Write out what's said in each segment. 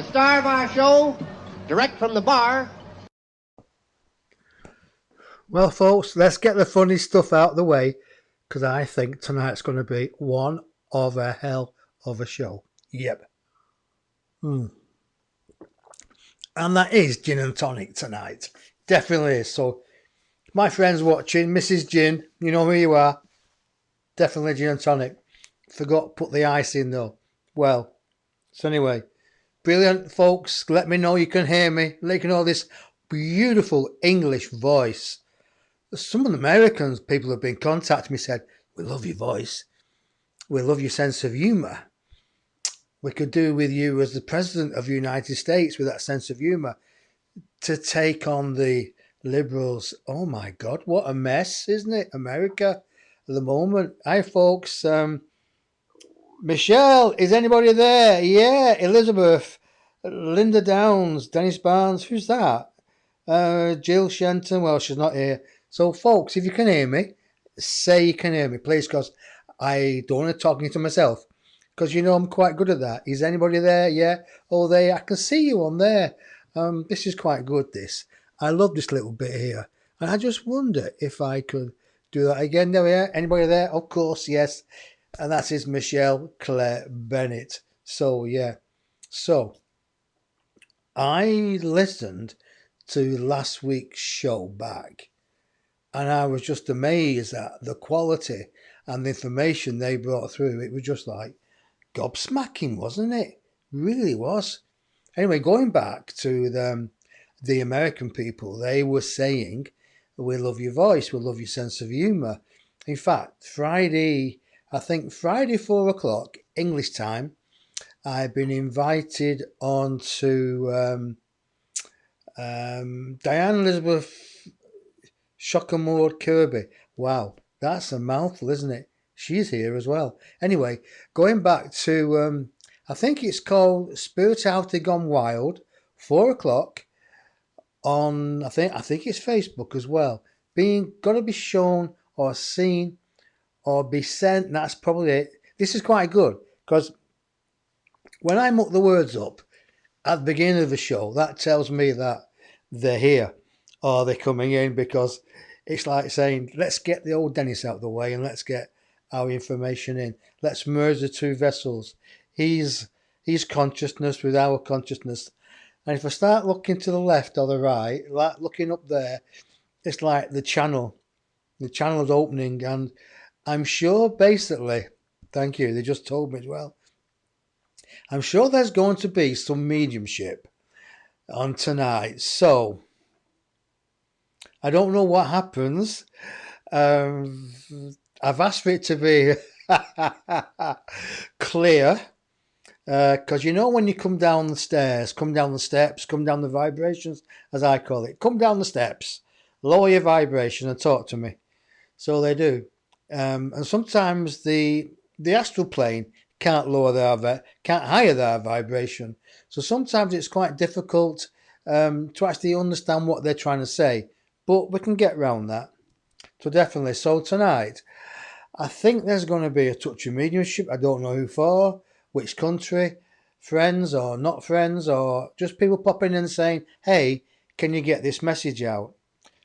star of our show, direct from the bar. Well, folks, let's get the funny stuff out of the way, because I think tonight's going to be one of a hell of a show. Yep. And that is gin and tonic tonight. Definitely is. So, my friends watching, Mrs. Gin, you know who you are. Definitely gin and tonic. Forgot to put the ice in though. Well, so anyway, brilliant, folks. Let me know you can hear me. Let you know this beautiful English voice. Some of the Americans, people have been contacting me, said, we love your voice. We love your sense of humour. We could do with you as the President of the United States with that sense of humour to take on the Liberals. Oh my God, what a mess, isn't it? America at the moment. Hi, folks. Michelle, is anybody there? Yeah, Elizabeth, Linda Downs, Denis Barnes. Who's that? Jill Shenton. Well, she's not here. So, folks, if you can hear me, say you can hear me, please, because I don't want to talking to myself. Because you know I'm quite good at that. Is anybody there? Yeah. Oh, there. I can see you on there. This is quite good, this. I love this little bit here. And I just wonder if I could do that again. There we are. Anybody there? Of course, yes. And that is Michelle Claire Bennett. So, yeah. So, I listened to last week's show back, and I was just amazed at the quality and the information they brought through. It was just like gobsmacking, wasn't it? Really was. Anyway, going back to the American people, they were saying, we love your voice, we love your sense of humour. In fact, Friday 4 o'clock English time, I've been invited on to Diane Elizabeth Shockamore Kirby. Wow, that's a mouthful, isn't it? She's here as well. Anyway, going back to, I think it's called Spirituality Gone Wild, 4 o'clock on, I think it's Facebook as well. Got to be shown or seen or be sent. That's probably it. This is quite good because when I muck the words up at the beginning of the show, that tells me that they're here or they're coming in, because it's like saying, let's get the old Dennis out of the way and let's get our information in. Let's merge the two vessels. He's consciousness with our consciousness. And if I start looking to the left or the right, like looking up there, it's like the channel. The channel's opening, and I'm sure basically, thank you, they just told me as well, I'm sure there's going to be some mediumship on tonight. So, I don't know what happens. I've asked for it to be clear. Because you know when you come down the stairs, come down the steps, come down the vibrations, as I call it. Come down the steps, lower your vibration and talk to me. So they do. And sometimes the astral plane can't higher their vibration. So sometimes it's quite difficult to actually understand what they're trying to say. But we can get around that. So definitely. So tonight, I think there's going to be a touch of mediumship. I don't know who for, which country, friends or not friends, or just people popping in and saying, hey, can you get this message out?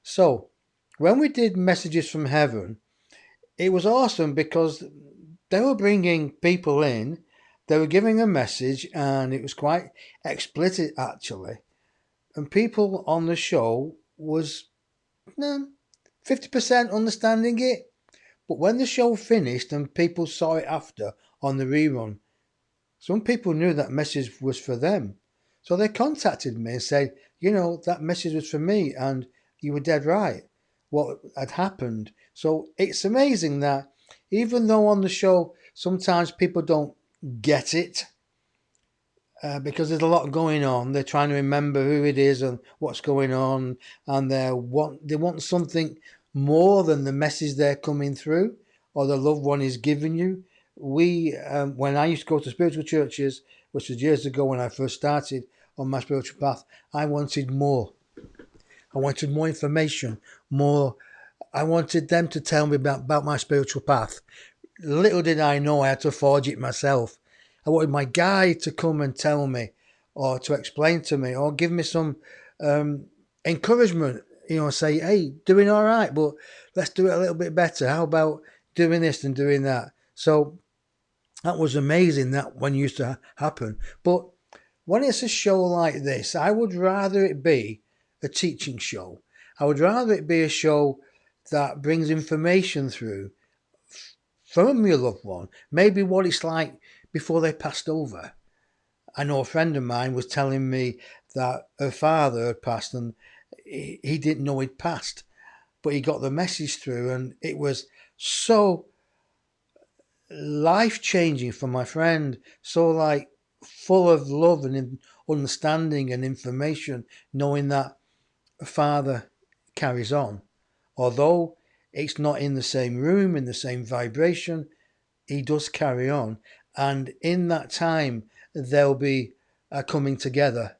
So when we did Messages from Heaven, it was awesome because they were bringing people in, they were giving a message, and it was quite explicit actually. And people on the show was 50% understanding it. But when the show finished and people saw it after on the rerun, some people knew that message was for them. So they contacted me and said, you know, that message was for me and you were dead right, what had happened. So it's amazing that even though on the show sometimes people don't get it, because there's a lot going on, they're trying to remember who it is and what's going on, and they want something more than the message they're coming through or the loved one is giving you. When I used to go to spiritual churches, which was years ago when I first started on my spiritual path, I wanted more. I wanted more information, more. I wanted them to tell me about my spiritual path. Little did I know I had to forge it myself. I wanted my guide to come and tell me or to explain to me, or give me some encouragement. Say, hey, doing all right, but let's do it a little bit better. How about doing this and doing that? So that was amazing, that when used to happen. But when it's a show like this, I would rather it be a teaching show. I would rather it be a show that brings information through from your loved one, maybe what it's like before they passed over. I know a friend of mine was telling me that her father had passed and he didn't know he'd passed, but he got the message through, and it was so life changing for my friend, so like full of love and understanding and information, knowing that a father carries on. Although it's not in the same room, in the same vibration, he does carry on. And in that time, there'll be a coming together,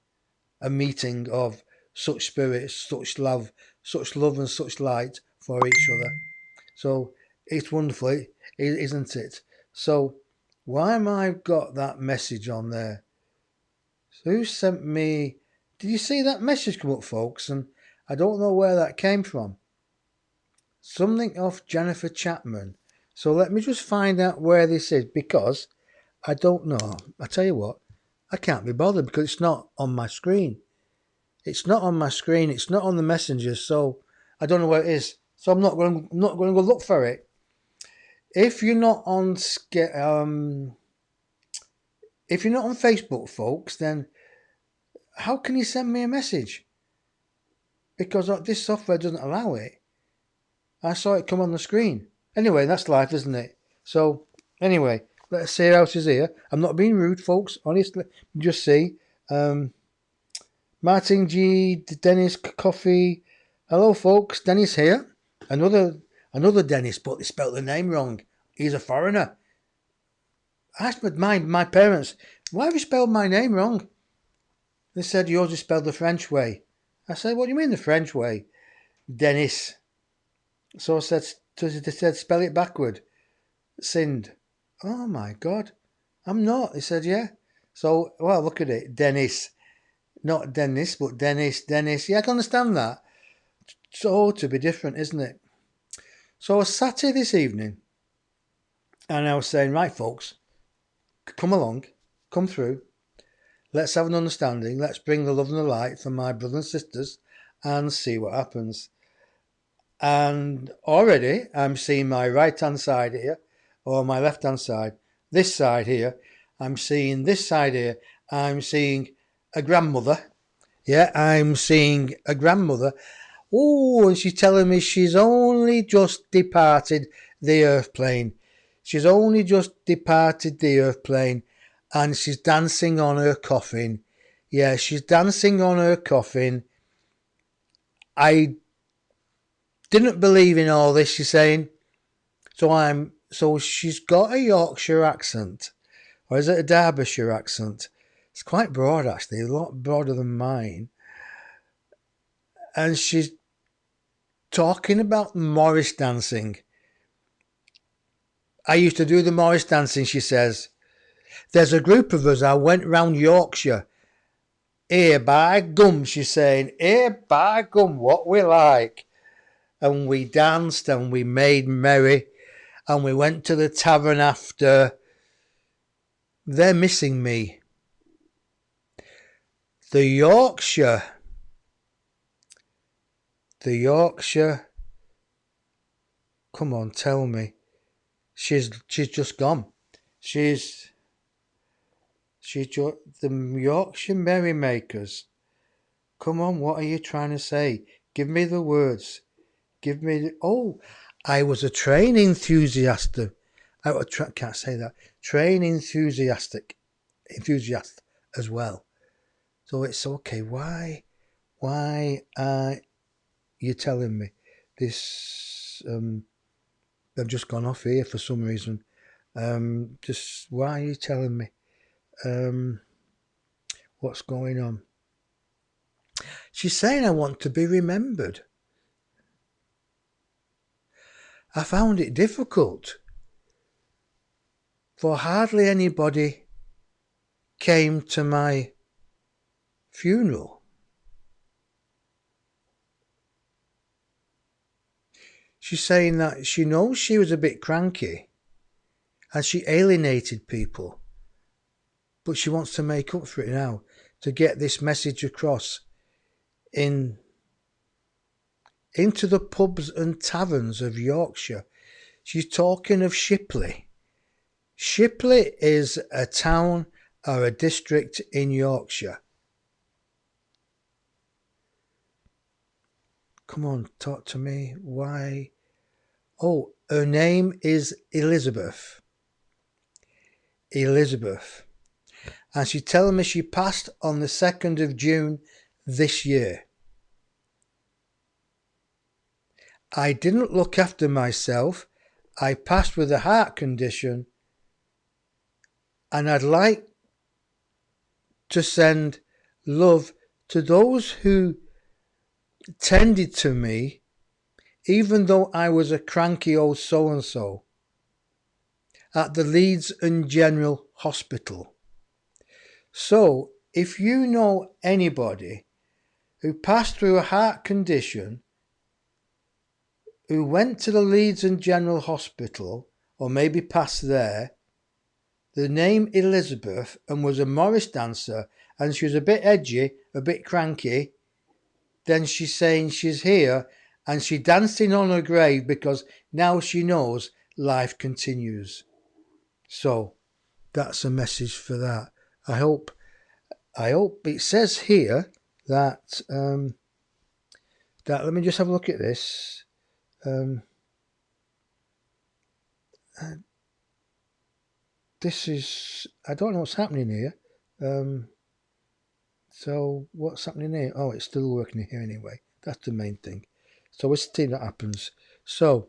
a meeting of such spirits, such love and such light for each other. So it's wonderful, isn't it? So why am I got that message on there? So who sent me? Did you see that message come up, folks? And I don't know where that came from. Something off Jennifer Chapman. So let me just find out where this is, because I don't know. I tell you what, I can't be bothered because it's not on my screen. It's not on my screen. It's not on the messages. So I don't know where it is. So I'm not going to go look for it. If you're not on Facebook, folks, then how can you send me a message? Because this software doesn't allow it. I saw it come on the screen. Anyway, that's life, isn't it? So anyway, let's see who else is here. I'm not being rude, folks. Honestly, just see. Martin G, Dennis Coffee. Hello, folks. Dennis here. Another Dennis, but they spelt the name wrong. He's a foreigner. I asked my parents, why have you spelled my name wrong? They said, yours is spelled the French way. I said, what do you mean the French way? Dennis. So they said, spell it backward. Sinned. Oh my God. I'm not. They said, yeah. So, well, look at it. Dennis. Not Dennis, but Dennis. Yeah, I can understand that. So to be different, isn't it? So I was sat here this evening and I was saying, right, folks, come along, come through. Let's have an understanding. Let's bring the love and the light for my brothers and sisters and see what happens. And already I'm seeing my right-hand side here, or my left-hand side, this side here. I'm seeing this side here. I'm seeing a grandmother. Yeah, I'm seeing a grandmother. Oh, and she's telling me she's only just departed the earth plane. She's only just departed the earth plane, and she's dancing on her coffin. Yeah, she's dancing on her coffin. I didn't believe in all this, she's saying. So she's got a Yorkshire accent. Or is it a Derbyshire accent? It's quite broad, actually, a lot broader than mine. And she's talking about Morris dancing. I used to do the Morris dancing, she says. There's a group of us, I went round Yorkshire. Here by gum, she's saying. Here by gum, what we like. And we danced and we made merry. And we went to the tavern after. They're missing me. The Yorkshire. Come on, tell me. She's just gone. She's just the Yorkshire Merrymakers. Come on, what are you trying to say? Give me the words. Give me the... Oh, I was a train enthusiast. Can't say that. Train enthusiast as well. So it's okay. Why are you telling me this? I've just gone off here for some reason. Just why are you telling me? What's going on? She's saying I want to be remembered. I found it difficult, for hardly anybody came to my funeral. She's saying that she knows she was a bit cranky and she alienated people, but she wants to make up for it now to get this message across into the pubs and taverns of Yorkshire. She's talking of Shipley. Shipley is a town or a district in Yorkshire. Come on, talk to me. Why? Oh, her name is Elizabeth. Elizabeth. And she's telling me she passed on the 2nd of June this year. I didn't look after myself. I passed with a heart condition, and I'd like to send love to those who tended to me, even though I was a cranky old so-and-so, at the Leeds and General Hospital. So, if you know anybody who passed through a heart condition, who went to the Leeds and General Hospital, or maybe passed there, the name Elizabeth, and was a Morris dancer, and she was a bit edgy, a bit cranky, then she's saying she's here, and she's dancing on her grave because now she knows life continues. So, that's a message for that. I hope it says here that, let me just have a look at this. This is, I don't know what's happening here. So what's happening here? Oh, it's still working here anyway. That's the main thing. So we'll see that happens. So,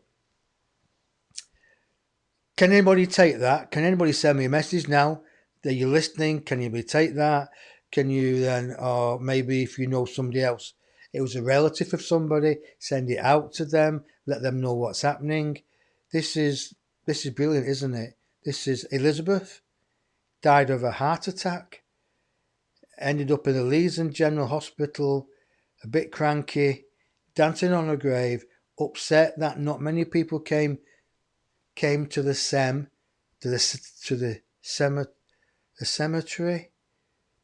can anybody take that? Can anybody send me a message now that you're listening? Can you take that? Can you then, or maybe if you know somebody else, it was a relative of somebody, send it out to them, let them know what's happening. This is brilliant, isn't it? This is Elizabeth, died of a heart attack, ended up in the Leeds and General Hospital, a bit cranky, dancing on her grave, upset that not many people came to the cemetery,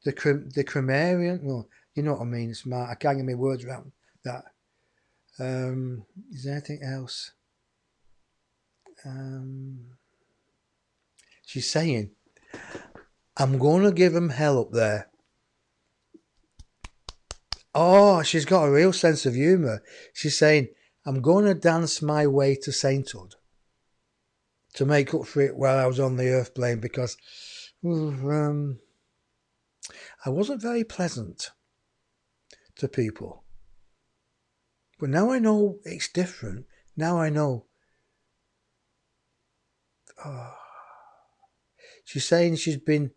the cremarium. Well, you know what I mean. It's smart. I can't get my words around that. Is there anything else? She's saying, I'm going to give them hell up there. Oh, she's got a real sense of humour. She's saying, I'm going to dance my way to sainthood to make up for it while I was on the earth plane, because I wasn't very pleasant to people. But now I know it's different. Now I know. Oh. She's saying she's been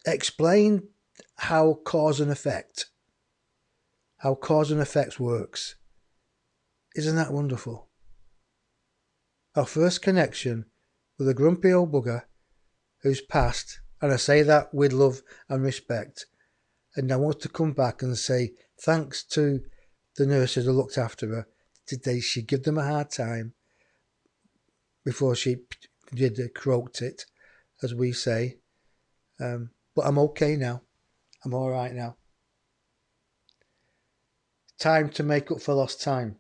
explained how cause and effect works. Isn't that wonderful? Our first connection with a grumpy old bugger who's passed, and I say that with love and respect, and I want to come back and say thanks to the nurses who looked after her. Did she give them a hard time before she croaked it, as we say? But I'm okay now. I'm all right now. Time to make up for lost time.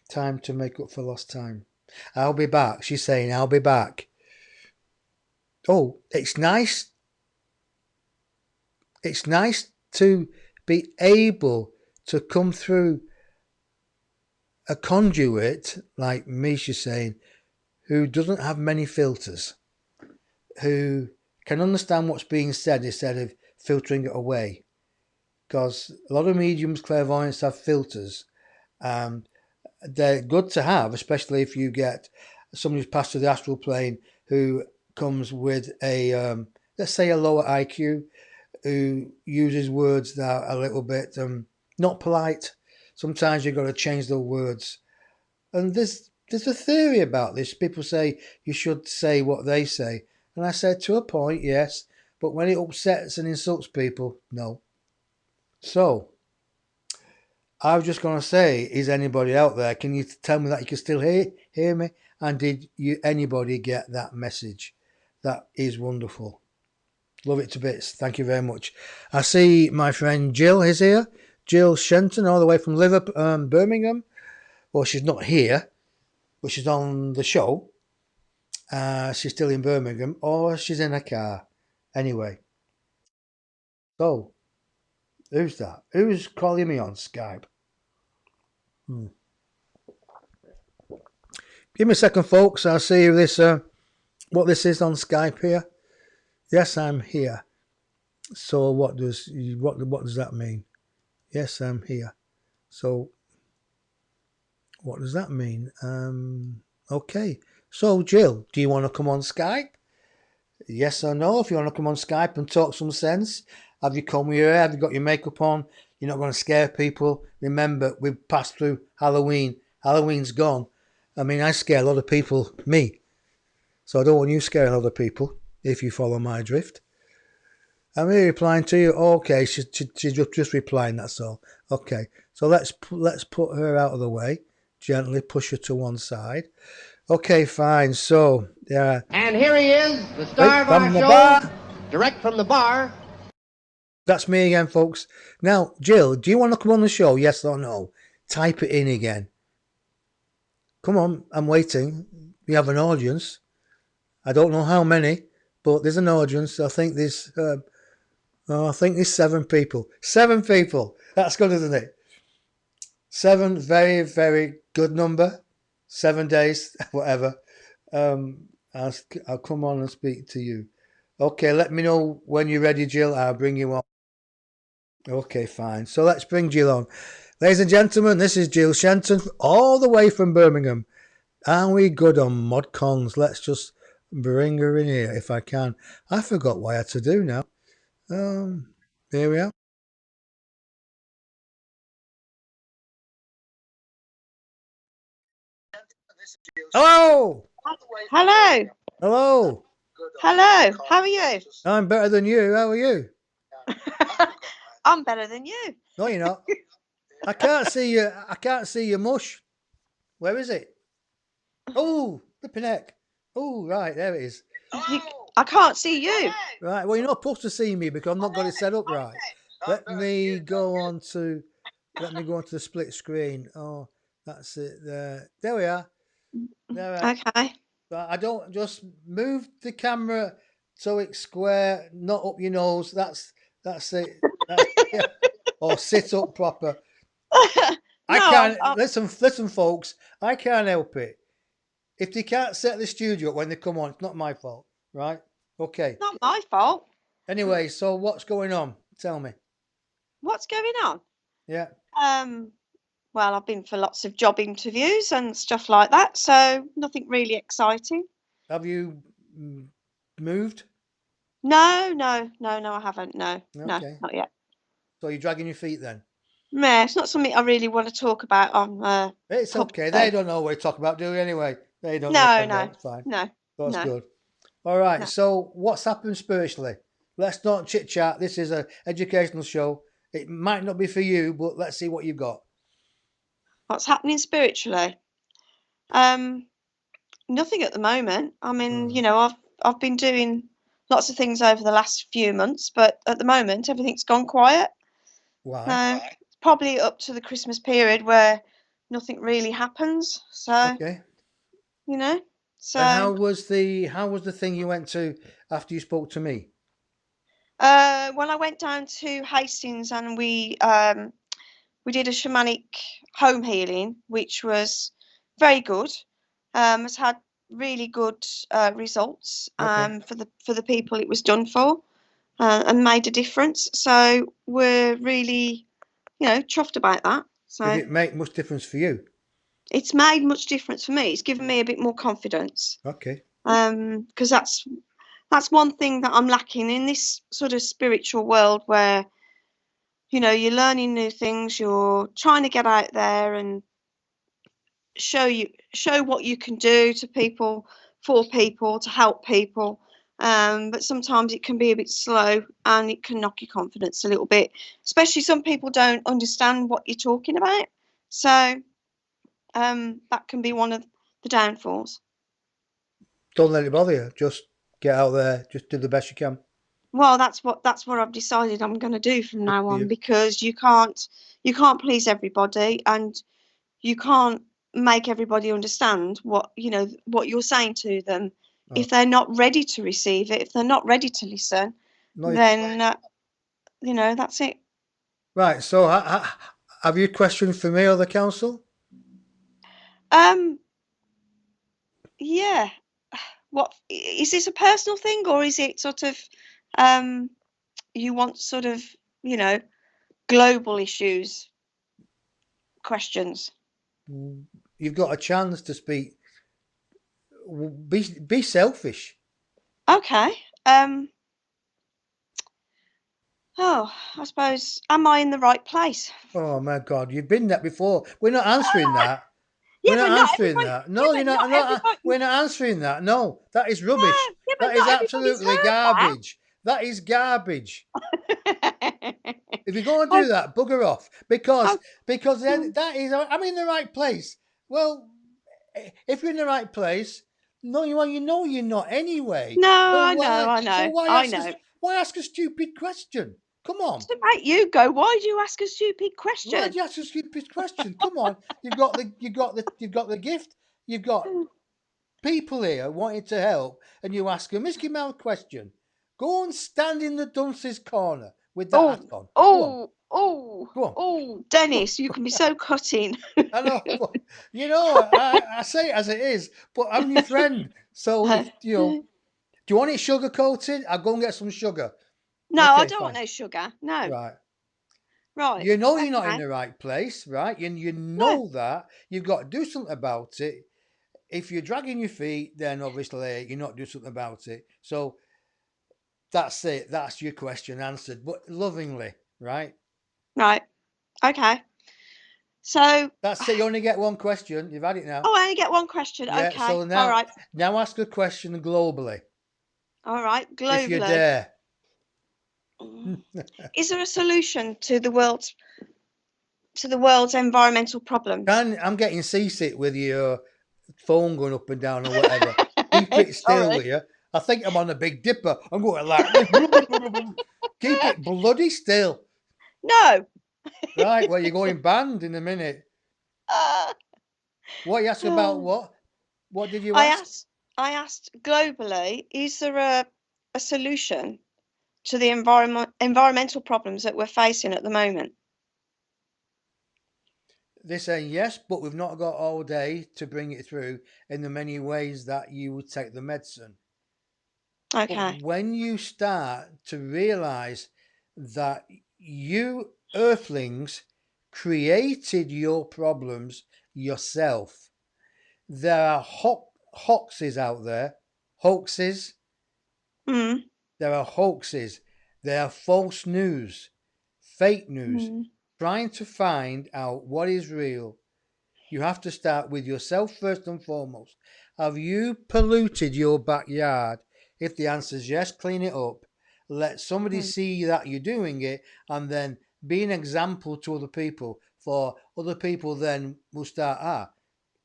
Time to make up for lost time. I'll be back. She's saying, I'll be back. Oh, it's nice. It's nice to be able to come through a conduit like me, she's saying, who doesn't have many filters, who can understand what's being said instead of filtering it away. Because a lot of mediums, clairvoyants have filters. They're good to have, especially if you get somebody who's passed to the astral plane who comes with a, let's say, a lower IQ, who uses words that are a little bit not polite. Sometimes you've got to change the words. And there's a theory about this. People say you should say what they say. And I said, to a point, yes. But when it upsets and insults people, no. So, I was just going to say, is anybody out there? Can you tell me that you can still hear me? And did anybody get that message? That is wonderful. Love it to bits. Thank you very much. I see my friend Jill is here. Jill Shenton, all the way from Liverpool, Birmingham. Well, she's not here, but she's on the show. She's still in Birmingham, or she's in a car. Anyway. So, who's that? Who's calling me on Skype? Give me a second, folks. I'll see this. What this is on Skype here. Yes, I'm here. So what does that mean? Yes, I'm here. So what does that mean? Okay. So Jill, do you want to come on Skype? Yes or no? If you want to come on Skype and talk some sense, have you come here? Have you got your makeup on? You're not going to scare people. Remember, we've passed through Halloween. Halloween's gone. I mean, I scare a lot of people, me. So I don't want you scaring other people, if you follow my drift. I'm really replying to you. Okay, she's just replying, that's all. Okay, so let's put her out of the way. Gently push her to one side. Okay, fine. So, yeah. And here he is, the star of our show, bar. direct from the bar. That's me again, folks. Now, Jill, do you want to come on the show? Yes or no? Type it in again. Come on, I'm waiting. We have an audience. I don't know how many, but there's an audience. I think there's 7 people. 7 people. That's good, isn't it? 7, very, very good number. 7 days, whatever. I'll come on and speak to you. Okay, let me know when you're ready, Jill. I'll bring you on. Okay, fine. So let's bring Jill on. Ladies and gentlemen, this is Jill Shenton, all the way from Birmingham. Are we good on mod cons? Let's just bring her in here if I can. I forgot what I had to do now. Here we are. Hello. Hello. Hello. Hello. How are you? I'm better than you. How are you? I'm better than you. No, you're not. I can't see you. I can't see your mush. Where is it? Oh, flipping heck. Oh, right, there it is. I can't see you. Right, well, you're not supposed to see me because I've not got it set up right. Let me go on to the split screen. Oh, that's it there. There we are. There we are. Okay. I don't just move the camera so it's square, not up your nose. That's it. Yeah. Or sit up proper. I can't listen, folks. I can't help it. If they can't set the studio up when they come on, it's not my fault, right? Okay. Not my fault. Anyway, so what's going on? Tell me. What's going on? Yeah. Well, I've been for lots of job interviews and stuff like that, so nothing really exciting. Have you moved? No, I haven't. No, not yet. So you're dragging your feet then? Meh, it's not something I really want to talk about on. It's okay. They don't know what we talk about, do we? Anyway, they don't. No, It's fine. no. That's good. All right. No. So what's happened spiritually? Let's not chit chat. This is an educational show. It might not be for you, but let's see what you've got. What's happening spiritually? Nothing at the moment. I mean, you know, I've been doing lots of things over the last few months, but at the moment everything's gone quiet. Why? It's probably up to the Christmas period where nothing really happens. So okay. You know. So and how was the thing you went to after you spoke to me? Well, I went down to Hastings and we did a shamanic home healing, which was very good. Has had really good results for the people it was done for, and made a difference. So we're really, chuffed about that. So did it make much difference for you? It's made much difference for me. It's given me a bit more confidence. Okay. Because that's one thing that I'm lacking in this sort of spiritual world where, you're learning new things, you're trying to get out there and show what you can do to people, for people, to help people. But sometimes it can be a bit slow and it can knock your confidence a little bit, especially some people don't understand what you're talking about. So that can be one of the downfalls. Don't let it bother you. Just get out there. Just do the best you can. Well, that's what I've decided I'm going to do from now on, You- because you can't please everybody, and you can't make everybody understand what what you're saying to them. Oh. If they're not ready to receive it, if they're not ready to listen, No, then that's it. right. So, have you a question for me or the council? Um, yeah. What is this, a personal thing, or is it sort of you want sort of global issues questions? You've got a chance to speak. Be selfish. Okay. Oh, I suppose, am I in the right place? Oh my God, you've been there before. We're not answering that. Yeah, We're not but not answering everybody. that. Yeah, No, but you're not not. I'm not. everybody. We're not answering that. No, that is No, rubbish. yeah, but That is not everybody's absolutely garbage. That is garbage. heard that. If you're going to I, do that, bugger off. Because I, then that is. I'm in the right place. Well, if you're in the right place, no, you are. You know you're not anyway. no, So I know, why? I So know, why I ask know. us? Why ask a stupid question? Come on. To make you go, why do you ask a stupid Why question? do you ask a stupid question? Come on. You've got the gift. You've got people here wanting to help, and you ask a Mickey Mouse question. Go and stand in the dunce's corner with that hat Oh, on. Go on. oh, oh, Go on. oh, Go on. Dennis, you can be so cutting. I know. But, I say it as it is, but I'm your friend. So if do you want it sugar coated? I'll go and get some sugar. No, I Okay, don't want fine. no sugar. No. Right. Right. You know you're not in Okay. the right place, right? You No. know that. You've got to do something about it. If you're dragging your feet, then obviously you're not doing something about it. So that's it. That's your question answered, but lovingly, right? Right. Okay. So, That's it. You only get one question. You've had it now. oh, I only get one question. Yeah. Okay. So All now, right. now ask a question globally, All right. if you Globally, dare. is there a solution to the world's environmental problems? I'm getting seasick with your phone going up and down or whatever. Keep it still, Sorry. will you? I think I'm on a Big Dipper. I'm going like this. Keep it bloody still. No. Right, well, you're going banned in a minute. Uh, What you asked about what? What did you I ask? asked. I asked globally, is there a solution to the environmental problems that we're facing at the moment? They're saying yes, but we've not got all day to bring it through in the many ways that you would take the medicine. But Okay. when you start to realize that you earthlings created your problems yourself, there are hoaxes out there, hoaxes, Mm. there are hoaxes, there are false news, fake news, Mm. trying to find out what is real. You have to start with yourself first and foremost. Have you polluted your backyard? If the answer is yes, clean it up. Let somebody Mm. see that you're doing it, and then be an example to other people. For other people, then will start,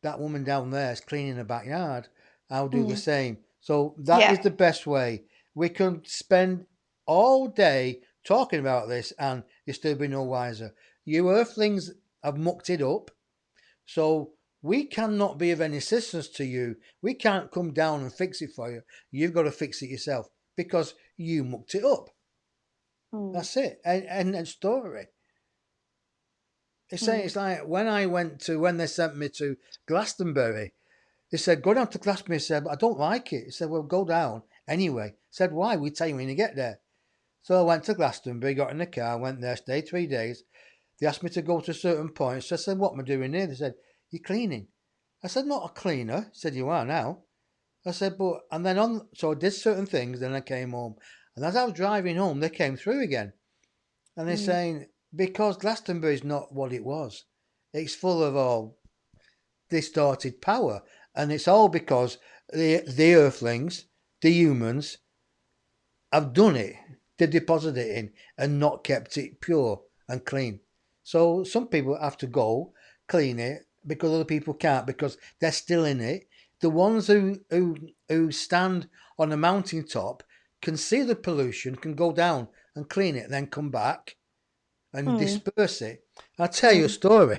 that woman down there is cleaning the backyard. I'll do the Mm. same. So that is Yeah. the best way. We can spend all day talking about this, and you still be no wiser. You earthlings have mucked it up. So we cannot be of any assistance to you. We can't come down and fix it for you. You've got to fix it yourself because you mucked it up. Mm. That's it. And story. It's saying Mm. it's like when they sent me to Glastonbury, they said, go down to Glastonbury. I said, but I don't like it. He said, well, go down anyway. I said, why? We tell you when you get there. So I went to Glastonbury, got in the car, went there, stayed 3 days. They asked me to go to certain points. So I said, what am I doing here? They said, you're cleaning. I said, not a cleaner. He said, you are now. I said, but, and then so I did certain things, then I came home. And as I was driving home, they came through again. And they're saying, because Glastonbury is not what it was. It's full of all distorted power. And it's all because the earthlings, the humans, have done it. They deposit it in and not kept it pure and clean. So some people have to go clean it because other people can't because they're still in it. The ones who stand on the mountaintop can see the pollution, can go down and clean it, then come back and disperse it. I'll tell you a story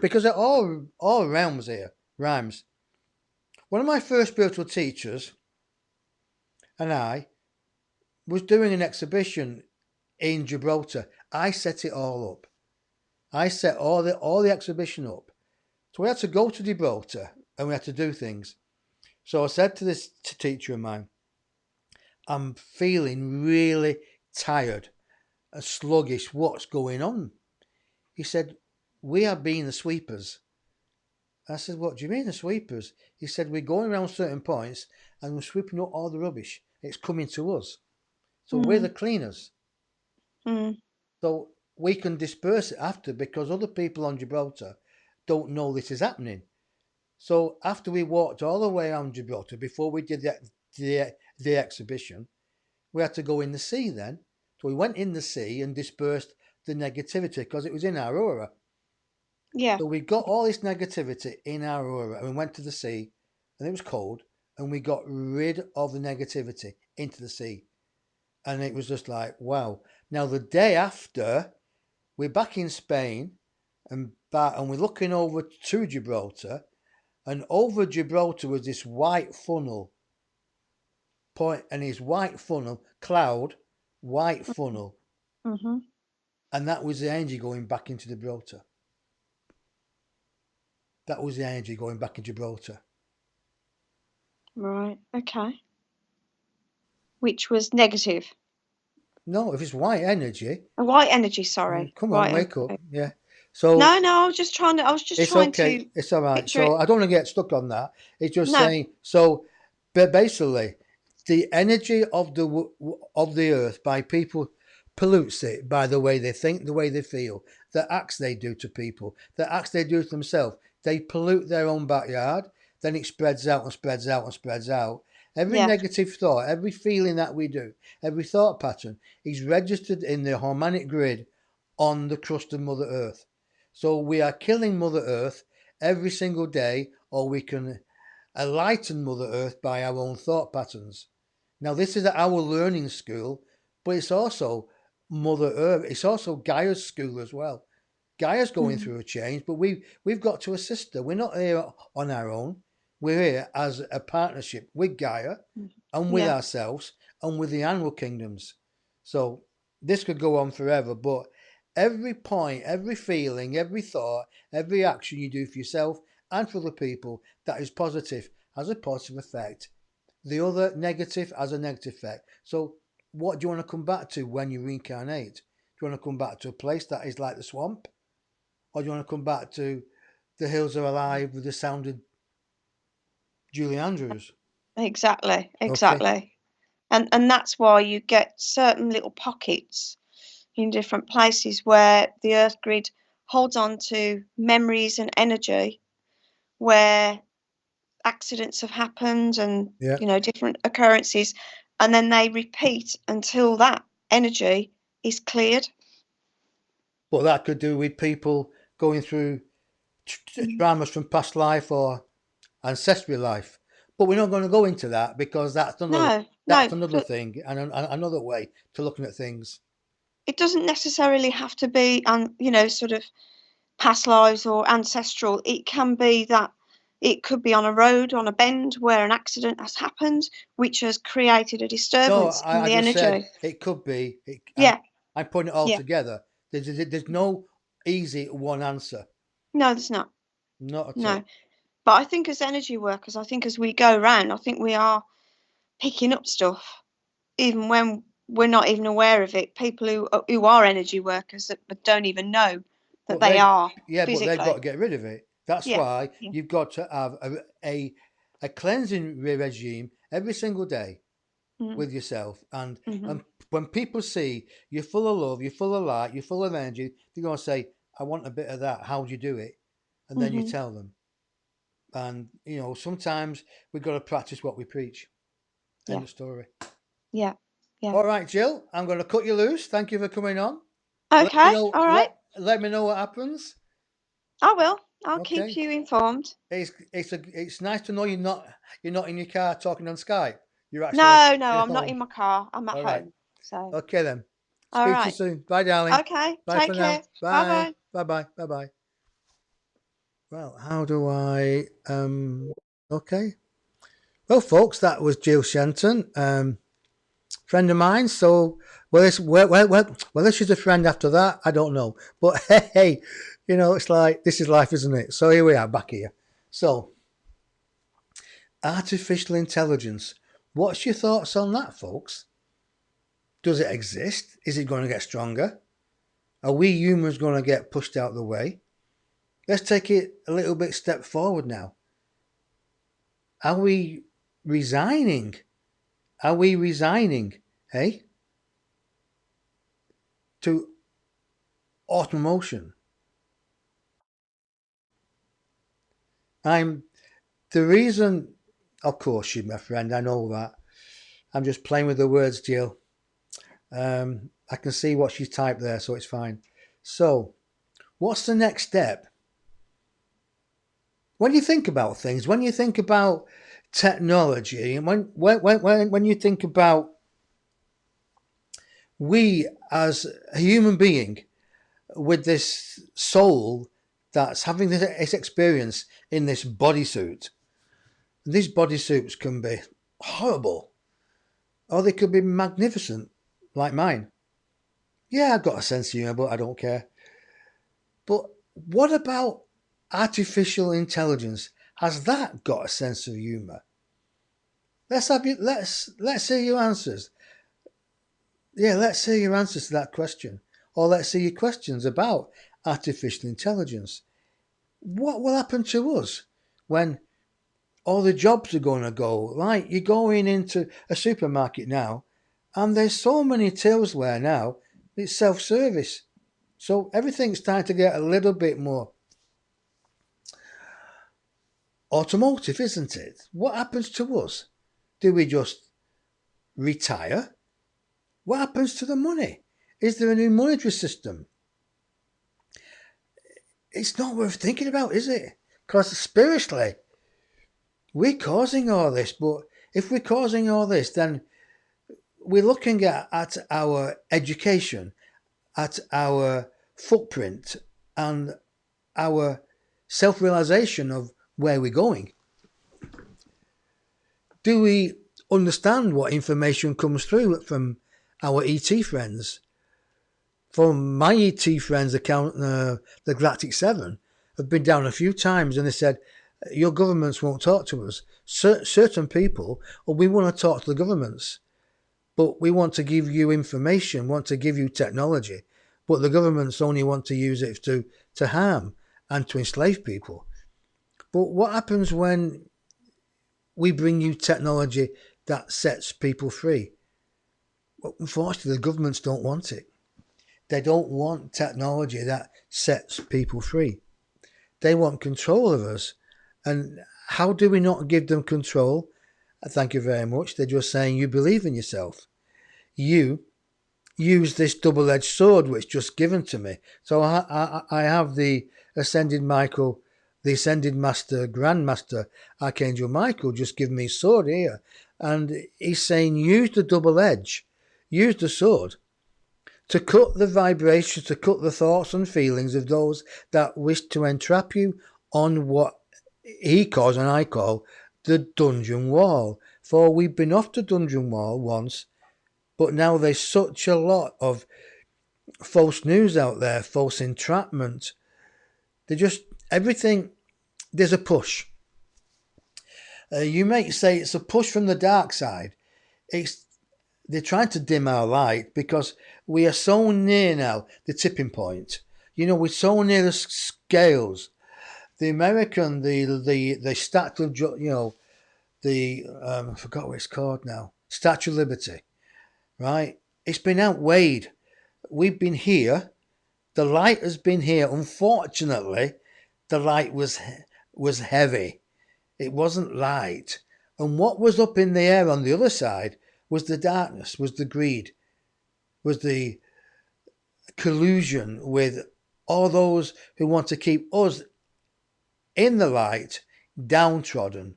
because it all realms here rhymes. One of my first spiritual teachers and I was doing an exhibition in Gibraltar. I set it all up. I set all the exhibition up. So we had to go to Gibraltar and we had to do things. So I said to this teacher of mine, I'm feeling really tired and sluggish. What's going on? He said, we are being the sweepers. I said, what do you mean the sweepers? He said, we're going around certain points and we're sweeping up all the rubbish. It's coming to us. So we're the cleaners. So we can disperse it after because other people on Gibraltar don't know this is happening. So after we walked all the way around Gibraltar, before we did the exhibition, we had to go in the sea then. So we went in the sea and dispersed the negativity because it was in our aura. Yeah. So we got all this negativity in our aura and we went to the sea and it was cold and we got rid of the negativity into the sea. And it was just like, wow. Now the day after, we're back in Spain and we're looking over to Gibraltar, and over Gibraltar was this white funnel point, and his white funnel, cloud, white funnel. And that was the energy going back into Gibraltar. That was the energy going back in Gibraltar. Right. Okay. Which was negative. No, if it's white energy. White energy, sorry. Come on, White wake energy. up. Yeah. So No, I was just trying to it's trying okay. to It's all right. picture So it. I don't want to get stuck on that. It's just No. saying. So, but basically, the energy of the earth by people pollutes it by the way they think, the way they feel, the acts they do to people, the acts they do to themselves. They pollute their own backyard. Then it spreads out and spreads out and spreads out. Every Yeah. negative thought, every feeling that we do, every thought pattern is registered in the harmonic grid on the crust of Mother Earth. So we are killing Mother Earth every single day, or we can enlighten Mother Earth by our own thought patterns. Now, this is our learning school, but it's also Mother Earth. It's also Gaia's school as well. Gaia's going through a change, but we've got to assist her. We're not here on our own. We're here as a partnership with Gaia and with ourselves and with the animal kingdoms. So this could go on forever, but every point, every feeling, every thought, every action you do for yourself and for other people that is positive has a positive effect. The other negative has a negative effect. So what do you want to come back to when you reincarnate? Do you want to come back to a place that is like the swamp? Or do you want to come back to the hills are alive with the sound of Julie Andrews? Exactly. Okay. And that's why you get certain little pockets in different places where the earth grid holds on to memories and energy where accidents have happened and Yeah. different occurrences, and then they repeat until that energy is cleared. But that could do with people going through dramas from past life or ancestral life. But we're not going to go into that because that's No, another but thing and another way to looking at things. it doesn't necessarily have to be sort of past lives or ancestral. It can be that it could be on a road, on a bend where an accident has happened, which has created a No, disturbance in I the just said energy. it could be. Yeah, I'm putting it all yeah. together. There's no easy one answer. No, there's not. Not at No. all. But I think as energy workers, I think as we go around, I think we are picking up stuff, even when we're not even aware of it. People who are energy workers that don't even know that But they are but they've got to physically. get rid of it. That's Yeah. why Yeah. you've got to have a cleansing regime every single day Mm, with yourself. mhm, And when people see you're full of love, you're full of light, you're full of energy, they're going to say, I want a bit of that. How do you do it? And then you mhm. tell them. And, sometimes we've got to practice what we preach. End Yeah. of story. Yeah. Yeah. All right, Jill, I'm going to cut you loose. Thank you for coming on. Let me Okay. know. All right. Let me know what happens. I will. I'll keep Okay. you informed. It's nice to know you're not in your car talking on Skype. You're actually No, in I'm not home. in my car. I'm at All right. home. So, Okay then. all Speak to you right. soon. Bye, darling. Okay. Bye Take for now. care. Bye Bye. bye. Bye. Bye. Bye. Bye. Well, how do I? Okay. Well, folks, that was Jill Shenton, friend of mine. So, whether she's a friend after that, I don't know. But hey, it's like this is life, isn't it? So here we are, back here. So, artificial intelligence. What's your thoughts on that, folks? Does it exist? Is it going to get stronger? Are we humans going to get pushed out of the way? Let's take it a little bit step forward now. Are we resigning? Are we resigning, hey, to automotion? The reason, of course, she's my friend, I know that. I'm just playing with the words, Jill. I can see what she's typed there, so it's fine. So, what's the next step? When you think about things, when you think about technology, and when you think about we as a human being with this soul that's having this experience in this bodysuit, these bodysuits can be horrible or they could be magnificent, like mine. Yeah, I've got a sense of humour, but I don't care. But what about artificial intelligence? Has that got a sense of humour? Let's hear your answers. Yeah, let's hear your answers to that question. Or let's see your questions about artificial intelligence. What will happen to us when all the jobs are going to go? Like you're going into a supermarket now, and there's so many tableware now, it's self-service. So everything's starting to get a little bit more automotive, isn't it? What happens to us? Do we just retire? What happens to the money? Is there a new monetary system? It's not worth thinking about, is it? Because spiritually, we're causing all this. But if we're causing all this, then we're looking at our education, at our footprint, and our self-realization of where we're going. Do we understand what information comes through from our ET friends? From my ET friends account, the Galactic 7, have been down a few times and they said, your governments won't talk to us. Certain people, well, we want to talk to the governments, but we want to give you information, want to give you technology, but the governments only want to use it to harm and to enslave people. But what happens when we bring you technology that sets people free? Well, unfortunately, the governments don't want it. They don't want technology that sets people free. They want control of us. And how do we not give them control? Thank you very much. They're just saying, you believe in yourself. You use this double-edged sword which just given to me. So I have the Ascended Michael, the Ascended Master, Grandmaster Archangel Michael just give me his sword here. And he's saying, use the double edge. Use the sword to cut the vibrations, to cut the thoughts and feelings of those that wish to entrap you on what he calls and I call the dungeon wall. For we've been off the dungeon wall once, but now there's such a lot of false news out there, false entrapment. Everything, there's a push. You may say it's a push from the dark side. They're trying to dim our light because we are so near now the tipping point. We're so near the scales. The American, the Statue of, I forgot what it's called now. Statue of Liberty, right? It's been outweighed. We've been here. The light has been here. Unfortunately, the light was heavy. It wasn't light. And what was up in the air on the other side was the darkness, was the greed, was the collusion with all those who want to keep us in the light downtrodden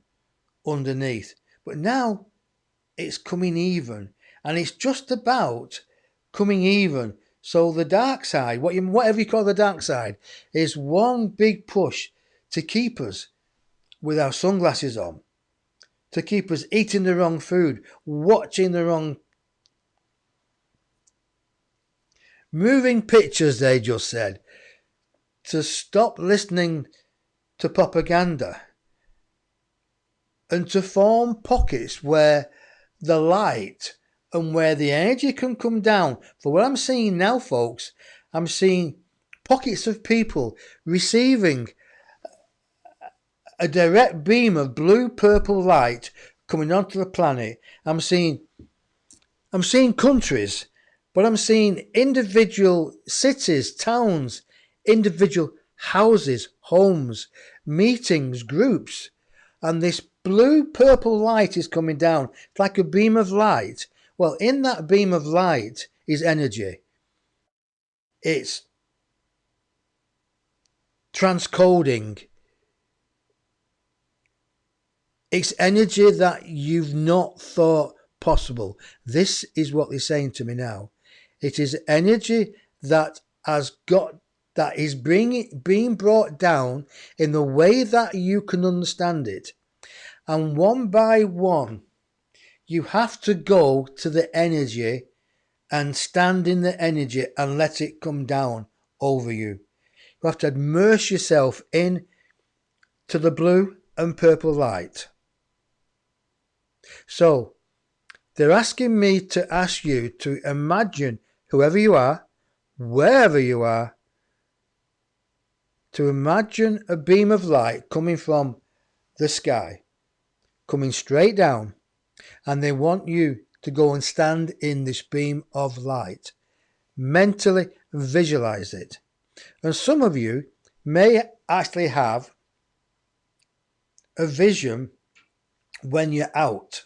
underneath. But now it's coming even, and it's just about coming even. So the dark side, whatever you call the dark side, is one big push to keep us with our sunglasses on, to keep us eating the wrong food, watching the wrong moving pictures, they just said, to stop listening to propaganda and to form pockets where the light and where the energy can come down. For what I'm seeing now, folks, I'm seeing pockets of people receiving a direct beam of blue-purple light coming onto the planet. I'm seeing countries, but I'm seeing individual cities, towns, individual houses, homes, meetings, groups, and this blue-purple light is coming down. It's like a beam of light. Well, in that beam of light is energy. It's transcoding. It's energy that you've not thought possible. This is what they're saying to me now. It is energy that is being brought down in the way that you can understand it. And one by one, you have to go to the energy and stand in the energy and let it come down over you. You have to immerse yourself in to the blue and purple light. So they're asking me to ask you to imagine, whoever you are, wherever you are, to imagine a beam of light coming from the sky, coming straight down, and they want you to go and stand in this beam of light. Mentally visualize it. And some of you may actually have a vision when you're out.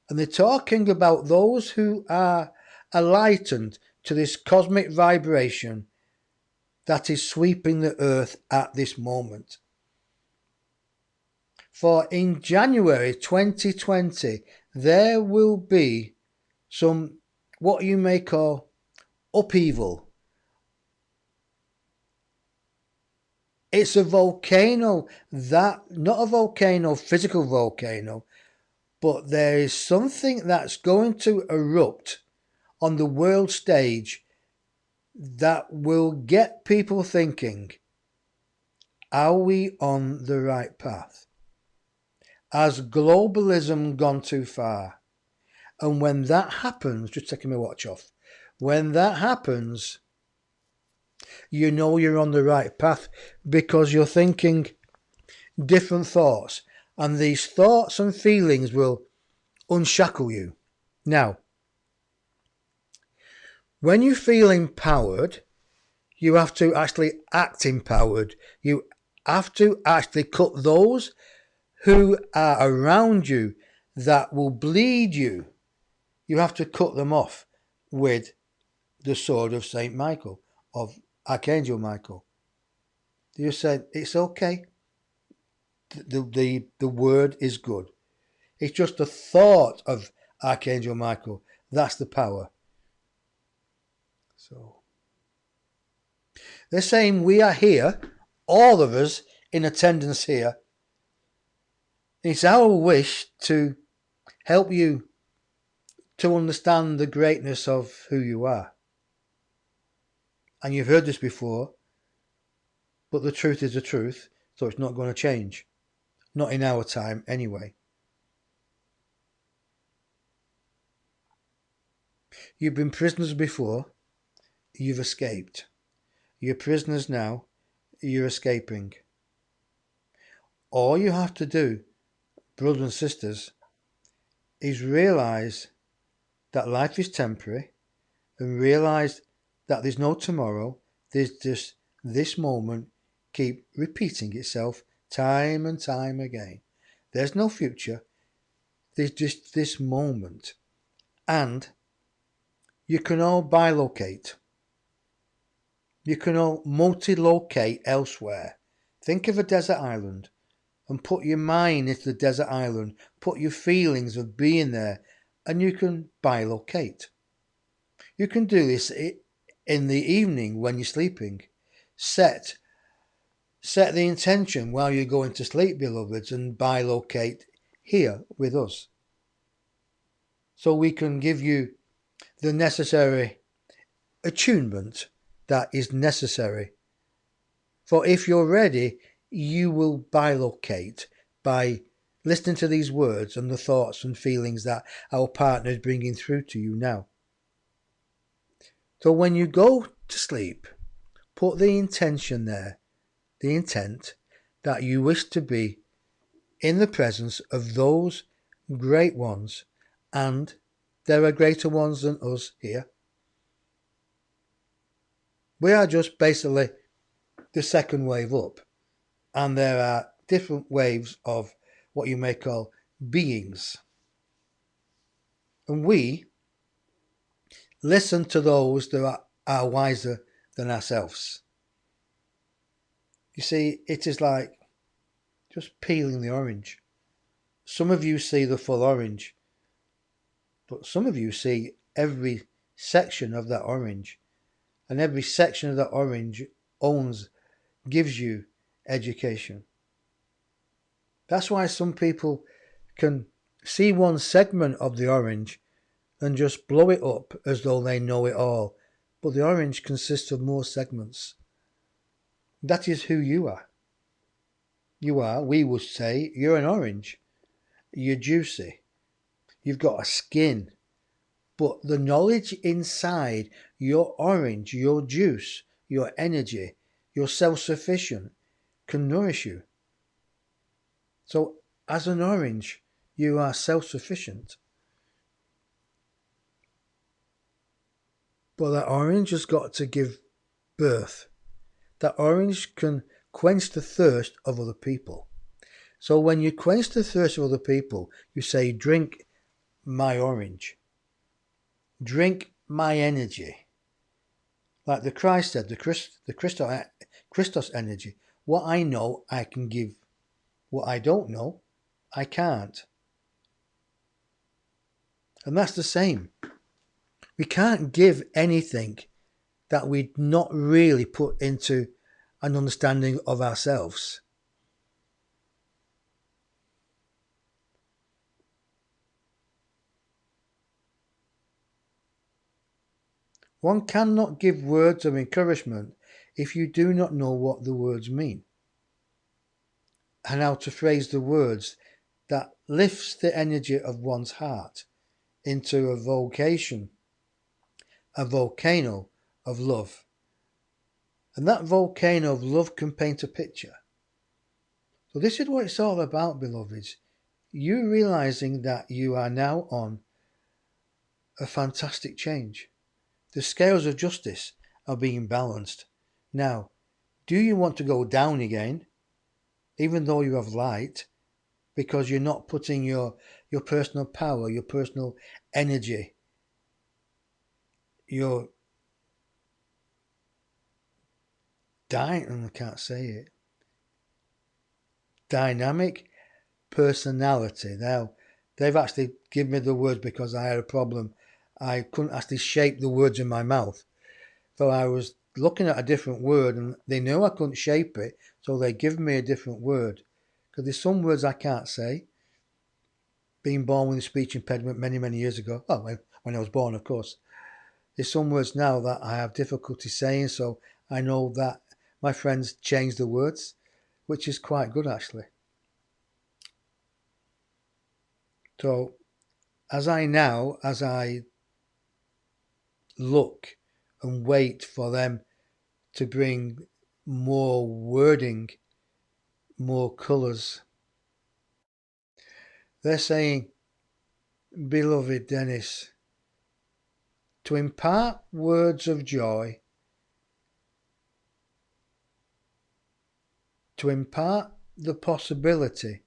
And they're talking about those who are enlightened to this cosmic vibration that is sweeping the earth at this moment. For in January 2020, there will be some, what you may call, upheaval. It's a volcano not a volcano, physical volcano, but there is something that's going to erupt on the world stage that will get people thinking, are we on the right path? Has globalism gone too far? And when that happens, just taking my watch off, when that happens, you know you're on the right path because you're thinking different thoughts, and these thoughts and feelings will unshackle you. Now, when you feel empowered, you have to actually act empowered. You have to actually cut those who are around you that will bleed you. You have to cut them off with the sword of Saint Michael, of Archangel Michael. You said, it's okay. The word is good. It's just the thought of Archangel Michael. That's the power. So they're saying we are here, all of us in attendance here. It's our wish to help you to understand the greatness of who you are. And you've heard this before, but the truth is the truth, so it's not going to change. Not in our time, anyway. You've been prisoners before, you've escaped. You're prisoners now, you're escaping. All you have to do, brothers and sisters, is realise that life is temporary and realise that there's no tomorrow. There's just this moment keep repeating itself time and time again. There's no future. There's just this moment. And you can all bilocate. You can all multi-locate elsewhere. Think of a desert island and put your mind into the desert island, put your feelings of being there, and you can bilocate. You can do this in the evening when you're sleeping. Set the intention while you're going to sleep, beloveds, and bilocate here with us. So we can give you the necessary attunement that is necessary. For if you're ready, you will bilocate by listening to these words and the thoughts and feelings that our partner is bringing through to you now. So when you go to sleep, put the intention there, the intent that you wish to be in the presence of those great ones, and there are greater ones than us here. We are just basically the second wave up, and there are different waves of what you may call beings. And we listen to those that are wiser than ourselves. You see, it is like just peeling the orange. Some of you see the full orange, but some of you see every section of that orange. And every section of that orange gives you education. That's why some people can see one segment of the orange and just blow it up as though they know it all. But the orange consists of more segments. That is who you are. You are, we would say, you're an orange. You're juicy. You've got a skin. But the knowledge inside your orange, your juice, your energy, your self-sufficient can nourish you. So as an orange, you are self-sufficient. But that orange has got to give birth. That orange can quench the thirst of other people. So when you quench the thirst of other people, you say, drink my orange. Drink my energy. Like the Christ said, the Christos energy. What I know, I can give. What I don't know, I can't. And that's the same. We can't give anything that we'd not really put into an understanding of ourselves. One cannot give words of encouragement if you do not know what the words mean and how to phrase the words that lifts the energy of one's heart into a volcano of love. And that volcano of love can paint a picture. So this is what it's all about, beloveds. You realizing that you are now on a fantastic change. The scales of justice are being balanced. Now, do you want to go down again, even though you have light, because you're not putting your personal power, your personal energy, your I can't say it, dynamic personality. Now, they've actually given me the words because I had a problem. I couldn't actually shape the words in my mouth. So I was looking at a different word and they knew I couldn't shape it, so they give me a different word. Because there's some words I can't say. Being born with a speech impediment many, many years ago. Oh, when I was born, of course. There's some words now that I have difficulty saying, so I know that my friends changed the words, which is quite good actually. So as I look and wait for them to bring more wording, more colours, they're saying, beloved Denis, to impart words of joy, to impart the possibility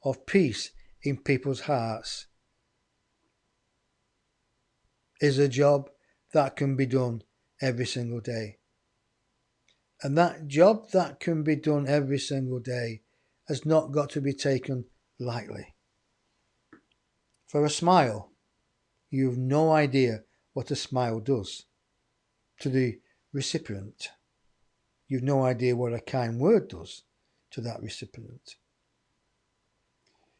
of peace in people's hearts, is a job that can be done every single day. And that job that can be done every single day has not got to be taken lightly. For a smile, you have no idea what a smile does to the recipient. You've no idea what a kind word does to that recipient.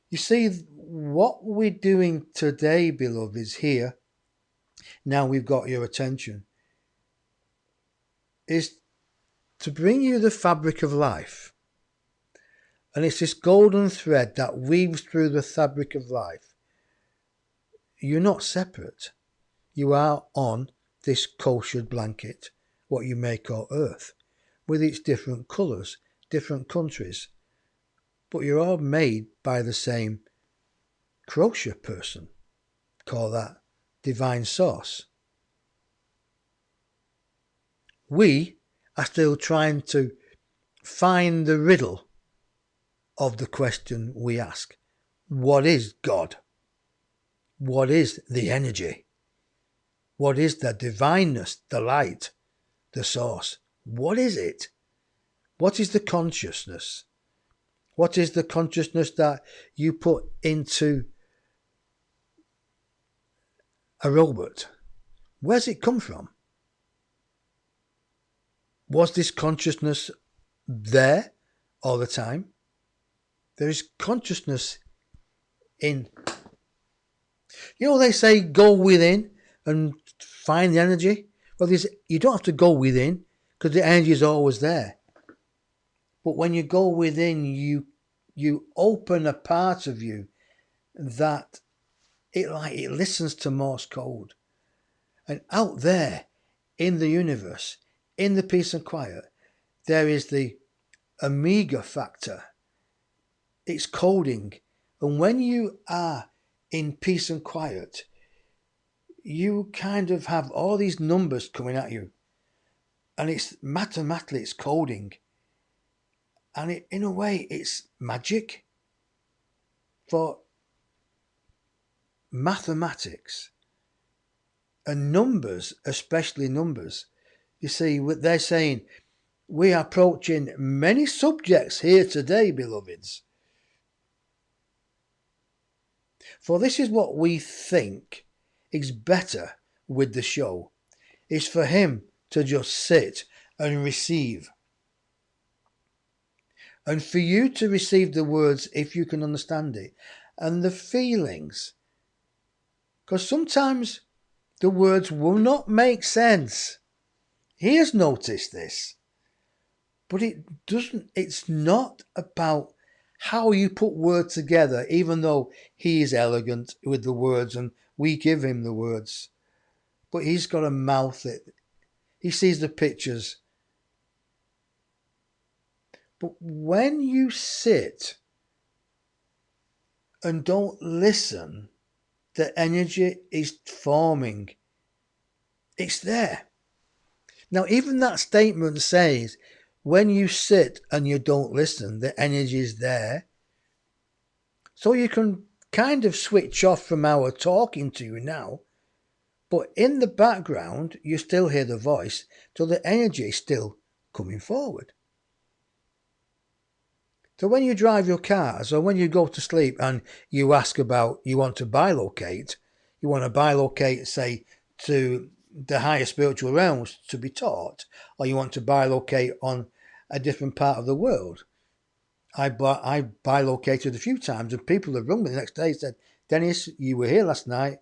You see, what we're doing today, beloveds, here, now we've got your attention, is to bring you the fabric of life. And it's this golden thread that weaves through the fabric of life. You're not separate. You are on this cultured blanket, what you may call Earth, with its different colours, different countries. But you're all made by the same crochet person. Call that divine source. We are still trying to find the riddle of the question we ask. What is God? What is the energy? What is the divineness, the light, the source? What is it? What is the consciousness? What is the consciousness that you put into a robot? Where's it come from? Was this consciousness there all the time? There is consciousness in. They say go within and find the energy. Well, you don't have to go within because the energy is always there. But when you go within, you open a part of you that it listens to Morse code. And out there in the universe, in the peace and quiet, there is the omega factor. It's coding. And when you are in peace and quiet, you kind of have all these numbers coming at you. And it's mathematically, it's coding. And in a way, it's magic. For mathematics and numbers, especially numbers, you see, what they're saying, we are approaching many subjects here today, beloveds. For this is what we think is better with the show, is for him to just sit and receive. And for you to receive the words if you can understand it, and the feelings. Because sometimes the words will not make sense. He has noticed this. But it's not about how you put words together, even though he is elegant with the words and we give him the words. But he's got a mouth that he sees the pictures. But when you sit and don't listen, the energy is forming. It's there. Now, even that statement says, when you sit and you don't listen, the energy is there. So you can kind of switch off from our talking to you now. But in the background, you still hear the voice. So the energy is still coming forward. So when you drive your cars or when you go to sleep and you ask about, you want to bilocate, say, to the higher spiritual realms to be taught, or you want to bilocate on a different part of the world. I bilocated a few times and people have rung me the next day and said, Dennis, you were here last night,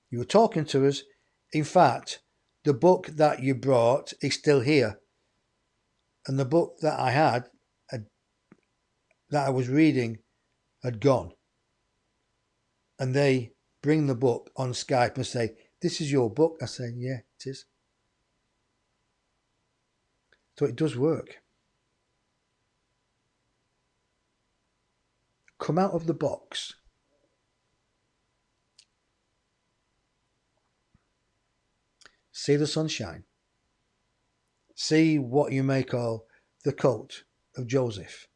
you were talking to us. In fact, the book that you brought is still here. And the book that I had that I was reading had gone. And they bring the book on Skype and say, this is your book. I say, yeah, it is. So it does work. Come out of the box. See the sunshine. See what you may call the coat of Joseph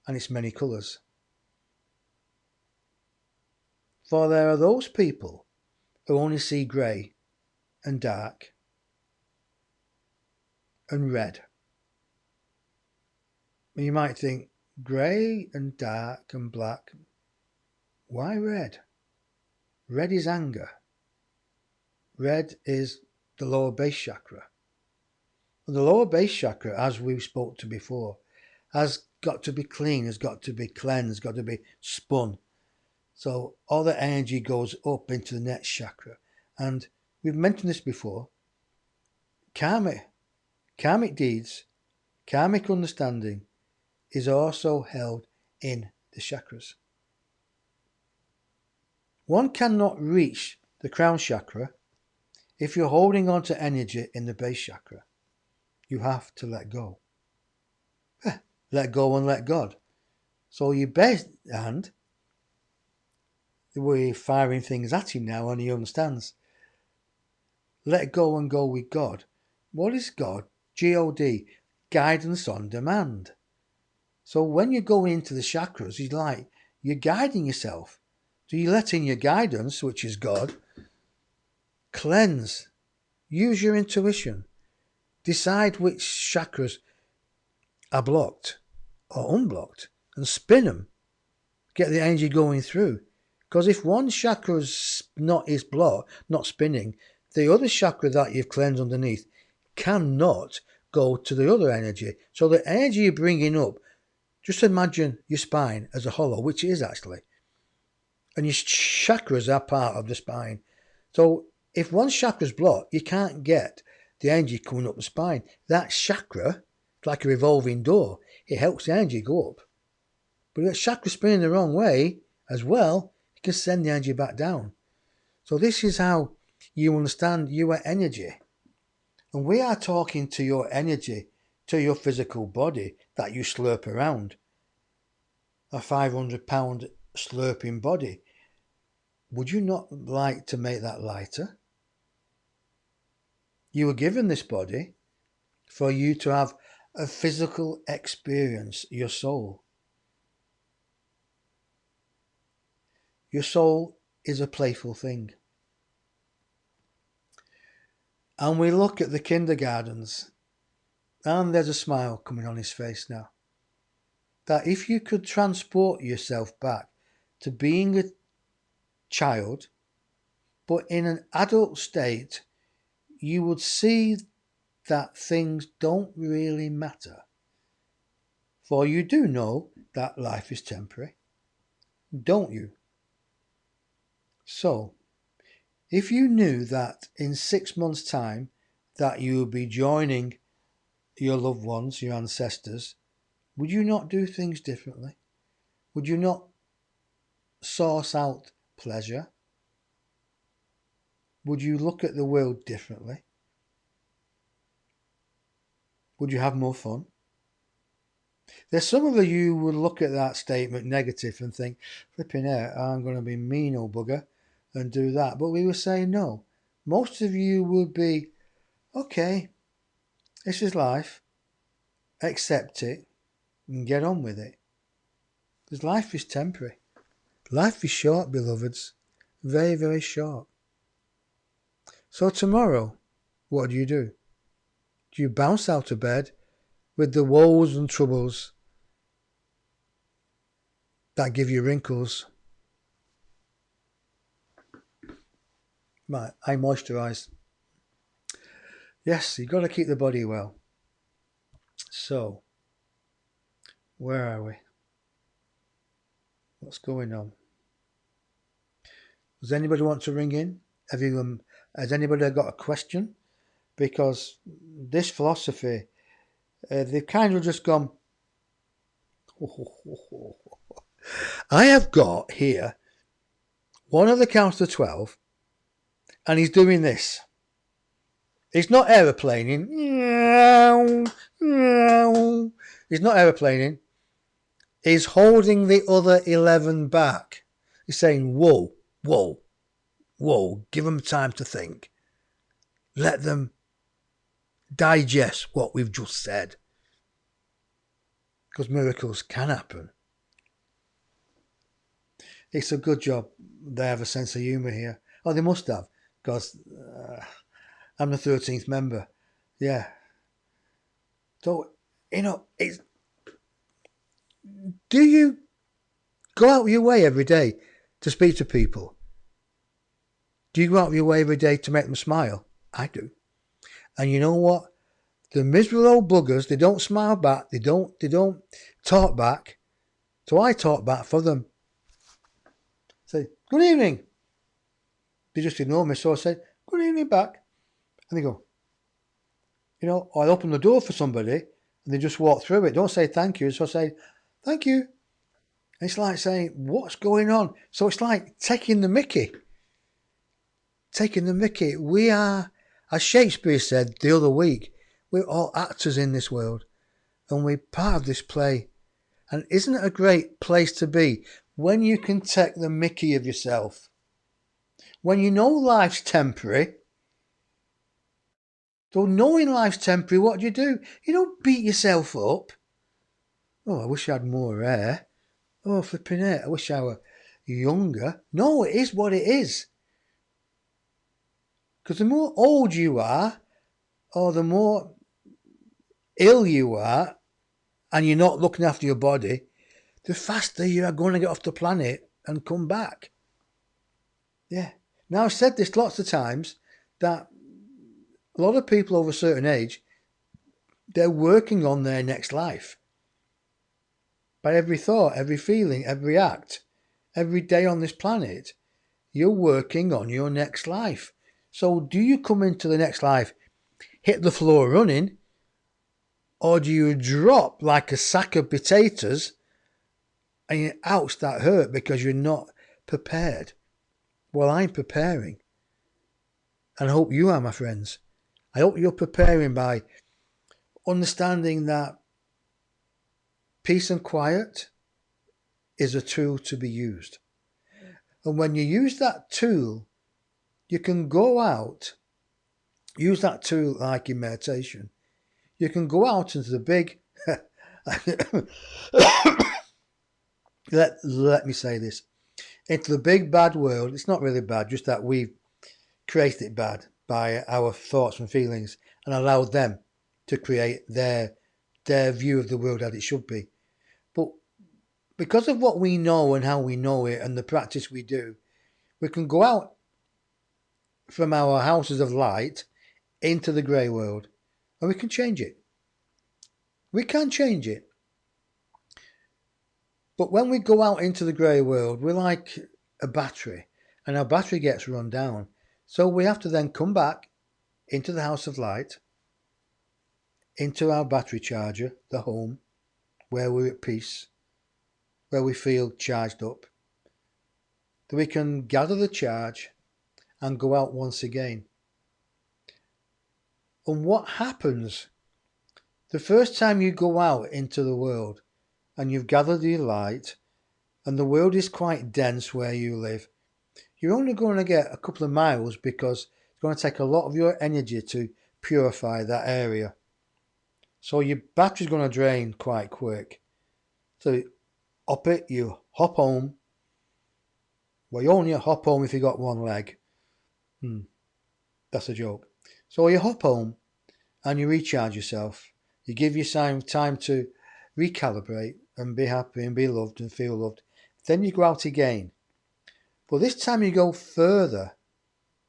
and its many colours. For there are those people who only see grey and dark and red. And you might think, grey and dark and black. Why red? Red is anger. Red is the lower base chakra. And the lower base chakra, as we spoke to before, has got to be clean, has got to be cleansed, got to be spun. So all the energy goes up into the next chakra. And we've mentioned this before. Karmic deeds, karmic understanding is also held in the chakras. One cannot reach the crown chakra if you're holding on to energy in the base chakra. You have to let go. Let go and let God. So your best hand, we're firing things at him now and he understands. Let go and go with God. What is God? G-O-D, guidance on demand. So when you're going into the chakras, he's like, you're guiding yourself. So you let in your guidance, which is God, cleanse, use your intuition, decide which chakras are blocked or unblocked and spin them, get the energy going through. Because if one chakra's is blocked, not spinning, the other chakra that you've cleansed underneath cannot go to the other energy. So the energy you're bringing up, just imagine your spine as a hollow, which it is actually. And your chakras are part of the spine. So if one chakra's blocked, you can't get the energy coming up the spine. That chakra, it's like a revolving door. It helps the energy go up. But if that chakra spinning the wrong way as well, it can send the energy back down. So this is how you understand your energy. And we are talking to your energy, to your physical body that you slurp around. A 500-pound slurping body. Would you not like to make that lighter? You were given this body for you to have a physical experience, your soul. Your soul is a playful thing. And we look at the kindergartens, and there's a smile coming on his face now. That if you could transport yourself back to being a child, but in an adult state, you would see that things don't really matter. For you do know that life is temporary, don't you? So, if you knew that in 6 months' time that you would be joining your loved ones, your ancestors, would you not do things differently? Would you not source out pleasure? Would you look at the world differently? Would you have more fun? There's some of you who would look at that statement negative and think, flipping out, I'm going to be mean old bugger and do that. But we were saying no. Most of you would be, okay, this is life. Accept it and get on with it. Because life is temporary. Life is short, beloveds. Very, very short. So tomorrow, what do? Do you bounce out of bed with the woes and troubles that give you wrinkles? Right, I moisturise. Yes, you've got to keep the body well. So, where are we? What's going on? Does anybody want to ring in? Has anybody got a question? Because this philosophy, they've kind of just gone. I have got here one of the count to 12, and he's doing this. He's not aeroplaning. He's not aeroplaning. He's holding the other 11 back. He's saying, whoa, whoa, whoa, give them time to think. Let them digest what we've just said. Because miracles can happen. It's a good job they have a sense of humour here. Oh, they must have. Because I'm the 13th member. Yeah. So, it's, do you go out of your way every day to speak to people? Do you go out of your way every day to make them smile? I do. And you know what? The miserable old buggers, they don't smile back. They don't talk back. So I talk back for them. Say, good evening. They just ignore me. So I say, good evening back. And they go, or I open the door for somebody and they just walk through it. Don't say thank you. So I say, thank you. And it's like saying, what's going on? So it's like taking the mickey. Taking the mickey. We are, as Shakespeare said the other week, we're all actors in this world. And we're part of this play. And isn't it a great place to be when you can take the mickey of yourself? When you know life's temporary. So knowing life's temporary, what do? You don't beat yourself up. Oh, I wish I had more hair. Oh, flipping it. I wish I were younger. No, it is what it is. Because the more old you are, or the more ill you are, and you're not looking after your body, the faster you are going to get off the planet and come back. Yeah. Now, I've said this lots of times, that a lot of people over a certain age, they're working on their next life. By every thought, every feeling, every act, every day on this planet, you're working on your next life. So do you come into the next life, hit the floor running, or do you drop like a sack of potatoes and your ouch, that hurt because you're not prepared? Well, I'm preparing. And I hope you are, my friends. I hope you're preparing by understanding that peace and quiet is a tool to be used. And when you use that tool, you can go out, use that tool like in meditation. You can go out into the big, let me say this, into the big bad world. It's not really bad, just that we've created it bad by our thoughts and feelings and allowed them to create their view of the world as it should be. But because of what we know and how we know it and the practice we do, we can go out from our houses of light into the grey world and we can change it. We can change it. But when we go out into the grey world, we're like a battery and our battery gets run down. So we have to then come back into the house of light, into our battery charger, the home, where we're at peace, where we feel charged up, that we can gather the charge and go out once again. And what happens the first time you go out into the world and you've gathered your light and the world is quite dense where you live, you're only going to get a couple of miles because it's going to take a lot of your energy to purify that area. So your battery's going to drain quite quick. So up it, you hop home. Well, you only hop home if you got one leg. That's a joke. So you hop home and you recharge yourself. You give yourself time to recalibrate and be happy and be loved and feel loved. Then you go out again. But this time you go further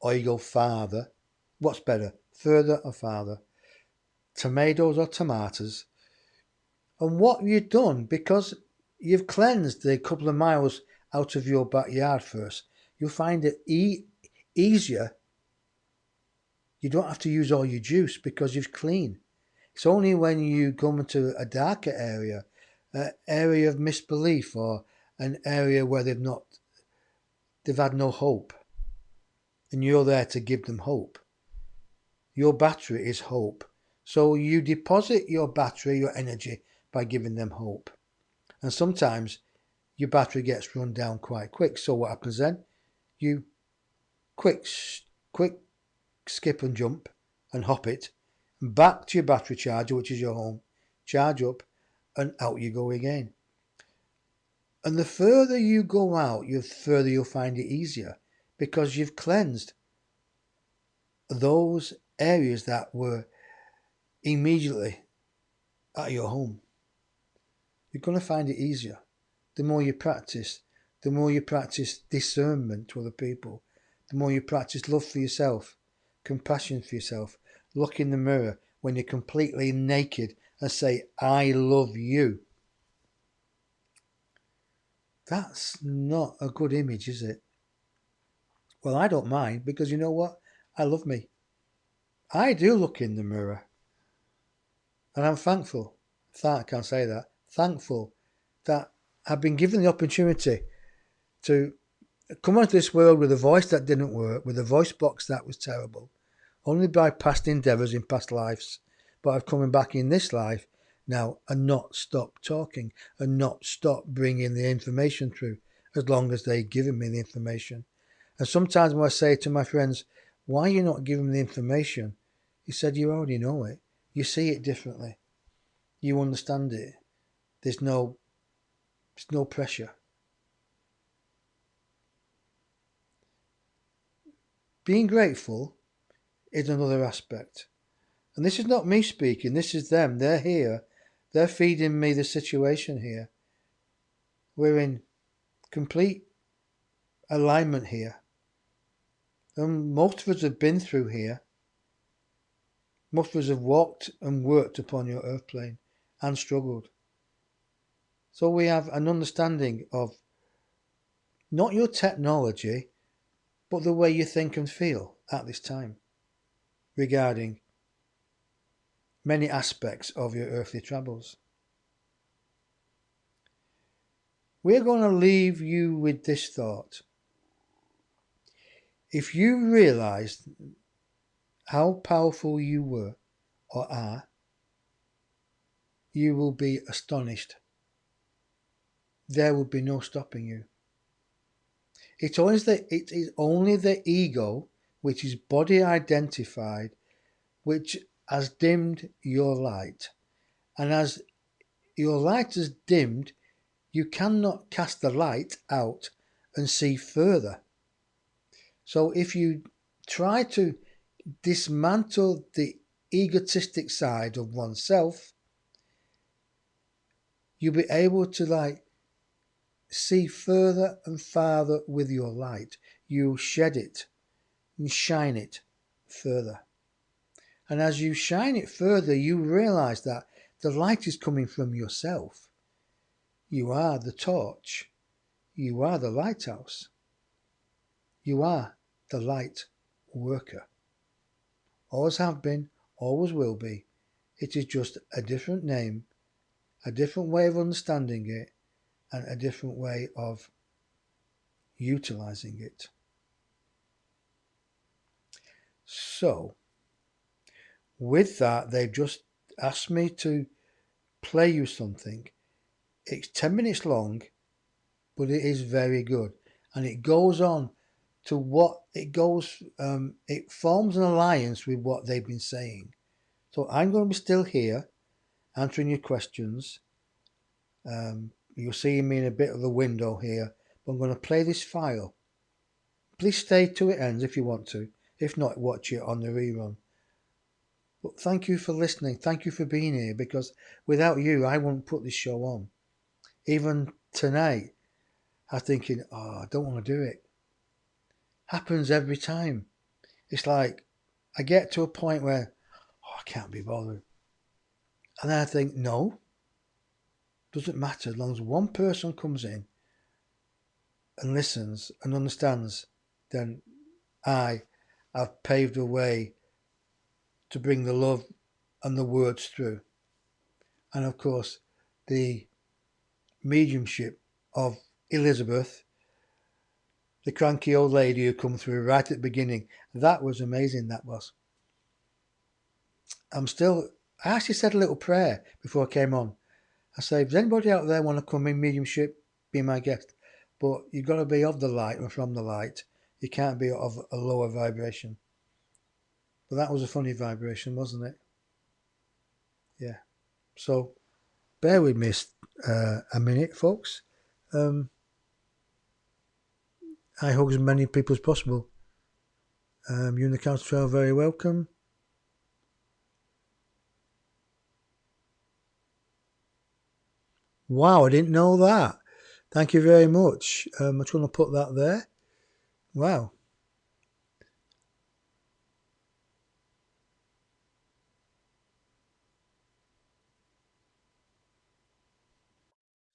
or you go farther. What's better, further or farther? Tomatoes or tomatoes? And what have you done? Because you've cleansed a couple of miles out of your backyard first, you'll find it easier. You don't have to use all your juice because you've cleaned. It's only when you come into a darker area, an area of misbelief or an area where they've had no hope, and you're there to give them hope. Your battery is hope. So you deposit your battery, your energy, by giving them hope. And sometimes your battery gets run down quite quick. So what happens then? You quick skip and jump and hop it back to your battery charger, which is your home, charge up, and out you go again. And the further you go out, the further you'll find it easier because you've cleansed those areas that were immediately at your home. You're going to find it easier. The more you practice discernment to other people, the more you practice love for yourself, compassion for yourself. Look in the mirror when you're completely naked and say, I love you. That's not a good image, is it? Well, I don't mind, because you know what? I love me. I do look in the mirror. And I'm thankful. I can't say that. Thankful that I've been given the opportunity to come onto this world with a voice that didn't work, with a voice box that was terrible, only by past endeavours in past lives. But I've come back in this life now and not stop talking and not stop bringing the information through, as long as they've given me the information. And sometimes when I say to my friends, why are you not giving me the information? He said, you already know it. You see it differently. You understand it. There's no pressure. Being grateful is another aspect. And this is not me speaking, this is them. They're here. They're feeding me the situation here. We're in complete alignment here. And most of us have been through here. Most of us have walked and worked upon your earth plane and struggled. So we have an understanding of not your technology, but the way you think and feel at this time regarding many aspects of your earthly travels. We're going to leave you with this thought. If you realized how powerful you were or are, you will be astonished. There will be no stopping you. It is only the ego, which is body identified, which has dimmed your light. And as your light is dimmed, you cannot cast the light out and see further. So if you try to dismantle the egotistic side of oneself, you'll be able to see further and farther with your light. You shed it and shine it further. And as you shine it further, you realize that the light is coming from yourself. You are the torch. You are the lighthouse. You are the light worker. Always have been, always will be. It is just a different name, a different way of understanding it, and a different way of utilizing it. So, with that, they've just asked me to play you something. It's 10 minutes long, but it is very good. And it goes on to what it goes, it forms an alliance with what they've been saying. So I'm going to be still here answering your questions. You'll see me in a bit of the window here, but I'm going to play this file. Please stay till it ends if you want to. If not, watch it on the rerun. But thank you for listening. Thank you for being here, because without you, I wouldn't put this show on. Even tonight, I'm thinking, I don't want to do it. Happens every time. It's like I get to a point where, I can't be bothered. And then I think, no, doesn't matter. As long as one person comes in and listens and understands, then I have paved a way to bring the love and the words through. And of course, the mediumship of Elizabeth, the cranky old lady who come through right at the beginning, that was amazing, that was. I actually said a little prayer before I came on. I say, does anybody out there want to come in mediumship, be my guest? But you've got to be of the light and from the light. You can't be of a lower vibration. But that was a funny vibration, wasn't it? Yeah. So bear with me a minute, folks. I hug as many people as possible. You in the council are very welcome. Wow, I didn't know that. Thank you very much. I'm just going to put that there. Wow.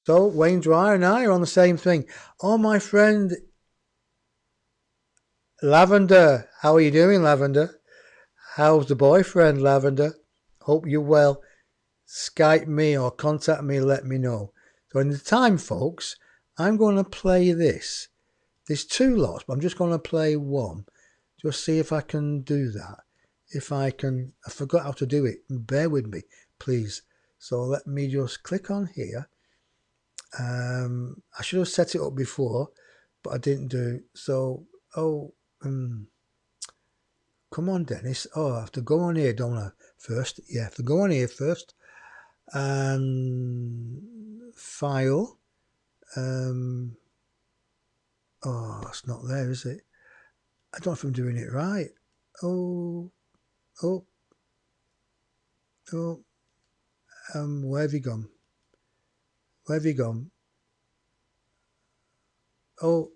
So Wayne Dwyer and I are on the same thing. Oh, my friend Lavender. How are you doing, Lavender? How's the boyfriend, Lavender? Hope you're well. Skype me or contact me, let me know. So in the time, folks, I'm going to play this. There's two lots, but I'm just going to play one. Just see if I can do that. If I can, I forgot how to do it. Bear with me, please. So let me just click on here. I should have set it up before, but I didn't do. So, come on, Dennis. Oh, I have to go on here, don't I? First, yeah, I have to go on here first. And file. Oh, it's not there, is it? I don't know if I'm doing it right. Oh, oh, oh. Where have you gone? Where have you gone? Oh,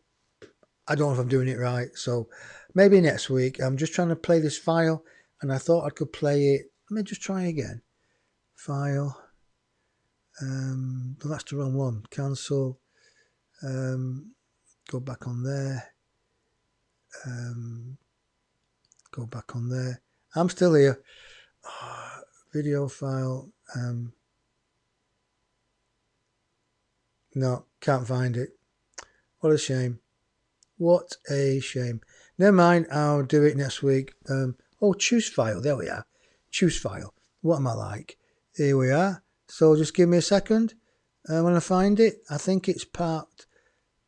I don't know if I'm doing it right. So maybe next week. I'm just trying to play this file, and I thought I could play it. Let me just try again. File. But that's the wrong one. Cancel. Go back on there. Go back on there. I'm still here. Video file. No, can't find it. What a shame. What a shame. Never mind, I'll do it next week. Choose file. There we are. Choose file. What am I like? Here we are. So just give me a second. When I find it, I think it's part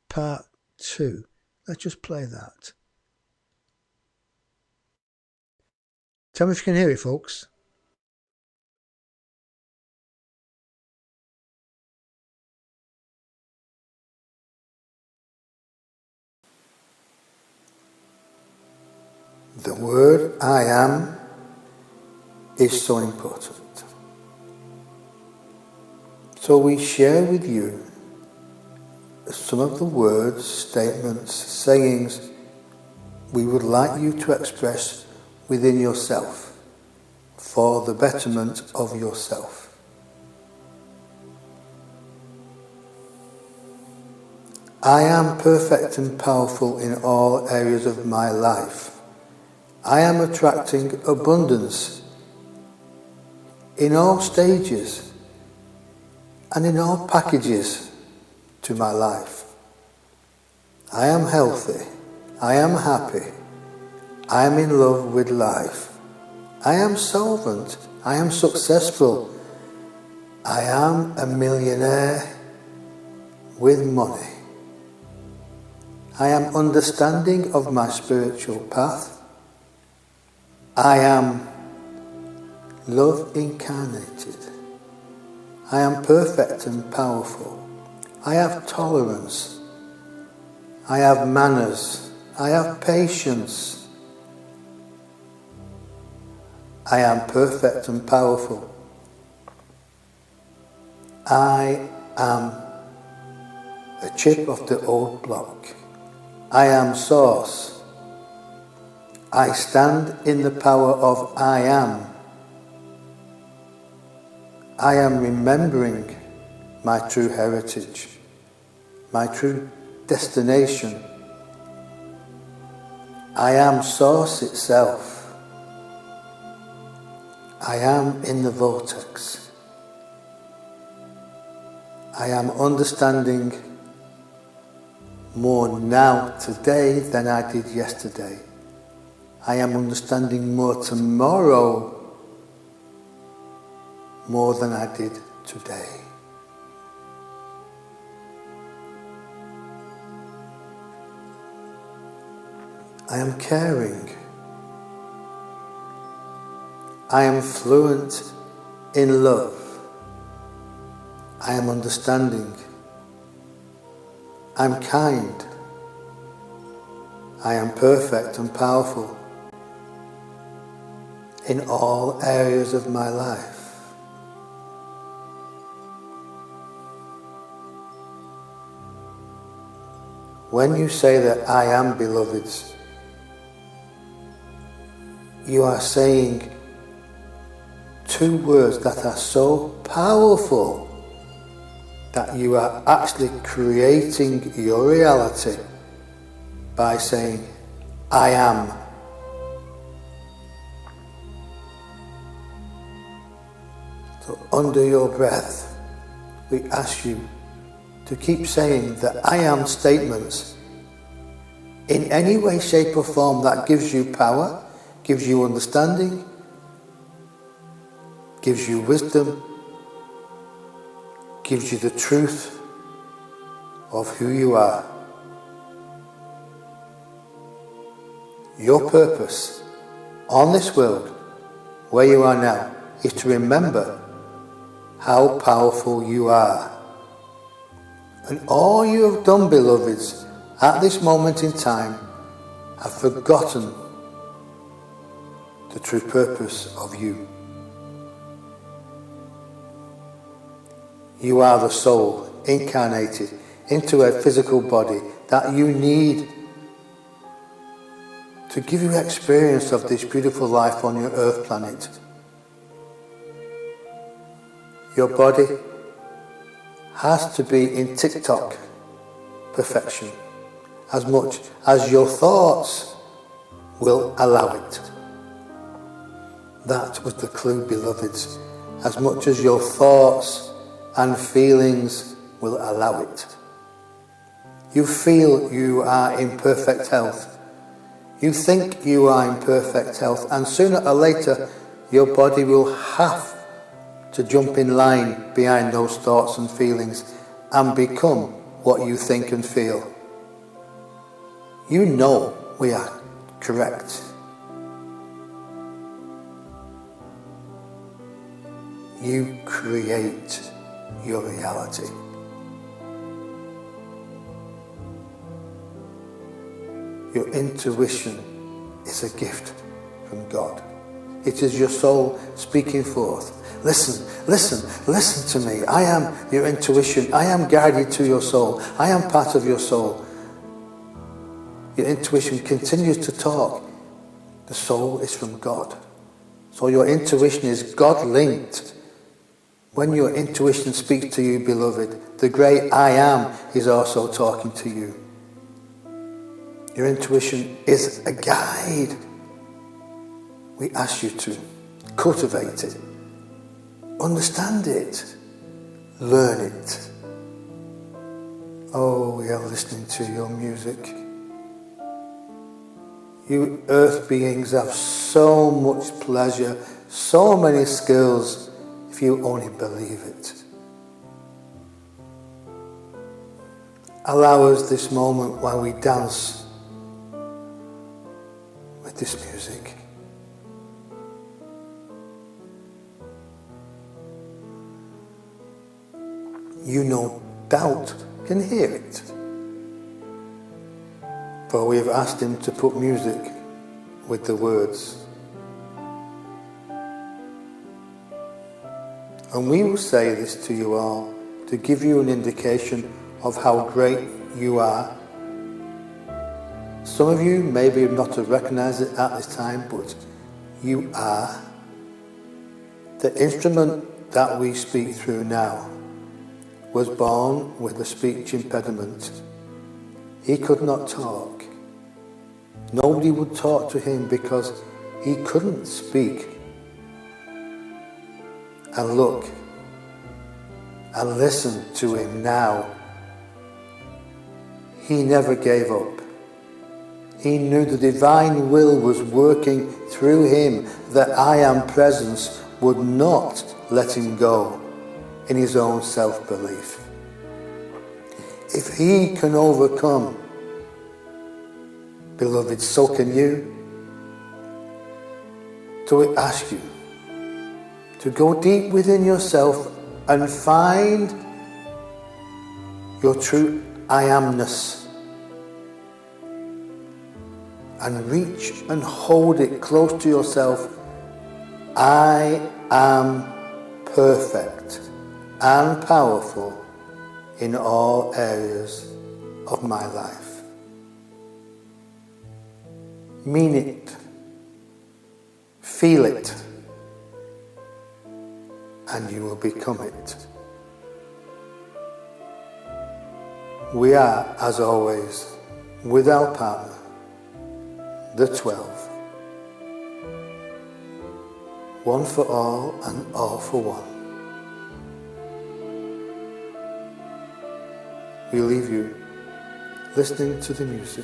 2. Let's just play that. Tell me if you can hear it, folks. The word I am is so important. So we share with you some of the words, statements, sayings we would like you to express within yourself for the betterment of yourself. I am perfect and powerful in all areas of my life. I am attracting abundance in all stages and in all packages to my life. I am healthy. I am happy. I am in love with life. I am solvent. I am successful. I am a millionaire with money. I am understanding of my spiritual path. I am love incarnated. I am perfect and powerful. I have tolerance. I have manners. I have patience. I am perfect and powerful. I am a chip of the old block. I am source. I stand in the power of I am. I am remembering my true heritage, my true destination. I am source itself. I am in the vortex. I am understanding more now today than I did yesterday. I am understanding more tomorrow more than I did today. I am caring. I am fluent in love. I am understanding. I'm kind. I am perfect and powerful in all areas of my life. When you say that I am, beloveds, you are saying two words that are so powerful that you are actually creating your reality by saying, I am. So under your breath, we ask you to keep saying the I am statements in any way, shape or form that gives you power, gives you understanding, gives you wisdom, gives you the truth of who you are. Your purpose on this world, where you are now, is to remember how powerful you are. And all you have done, beloveds, at this moment in time, have forgotten the true purpose of you. You are the soul incarnated into a physical body that you need to give you experience of this beautiful life on your earth planet. Your body has to be in tip-top perfection as much as your thoughts will allow it. That was the clue, beloveds. As much as your thoughts and feelings will allow it. You feel you are in perfect health. You think you are in perfect health, and sooner or later your body will have to jump in line behind those thoughts and feelings and become what you think and feel. You know we are correct. You create your reality. Your intuition is a gift from God. It is your soul speaking forth. Listen, listen, listen to me. I am your intuition. I am guided to your soul. I am part of your soul. Your intuition continues to talk. The soul is from God. So your intuition is God-linked. When your intuition speaks to you, beloved, the great I am is also talking to you. Your intuition is a guide. We ask you to cultivate it, understand it, learn it. Oh, we are listening to your music. You earth beings have so much pleasure, so many skills, if you only believe it. Allow us this moment while we dance with this music. You no doubt can hear it, for we have asked him to put music with the words. And we will say this to you all to give you an indication of how great you are. Some of you maybe not have recognized it at this time, but you are. The instrument that we speak through now was born with a speech impediment. He could not talk. Nobody would talk to him because he couldn't speak. And look and listen to him now. He never gave up. He knew the divine will was working through him. That I am presence would not let him go in his own self-belief. If he can overcome, beloved, so can you. So we ask you to go deep within yourself and find your true I amness and reach and hold it close to yourself. I am perfect and powerful in all areas of my life. mean it, feel it, and you will become it. We are, as always, with our partner, the 12. One for all and all for one. We leave you listening to the music.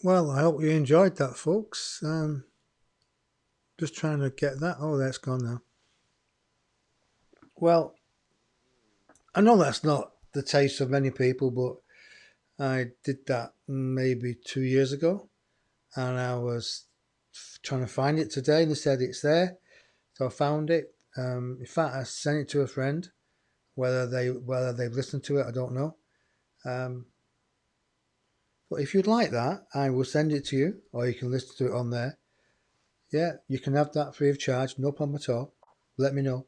Well, I hope you enjoyed that, folks. Just trying to get that. Oh, that's gone now. Well, I know that's not the taste of many people, but I did that maybe 2 years ago, and I was trying to find it today, and they said it's there, so I found it. In fact, I sent it to a friend. Whether they've listened to it, I don't know. But if you'd like that, I will send it to you, or you can listen to it on there. Yeah, you can have that free of charge, no problem at all. Let me know.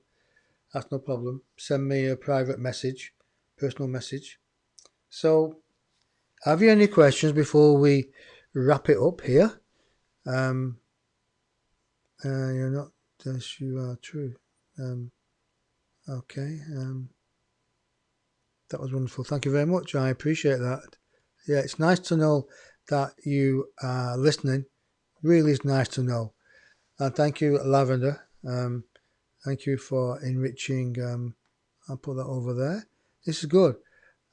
That's no problem. Send me a private message, personal message. So, have you any questions before we wrap it up here? You're not, yes, you are true. Okay. That was wonderful. Thank you very much. I appreciate that. Yeah, it's nice to know that you are listening. Really is nice to know. And thank you, Lavender. Thank you for enriching. I'll put that over there. This is good.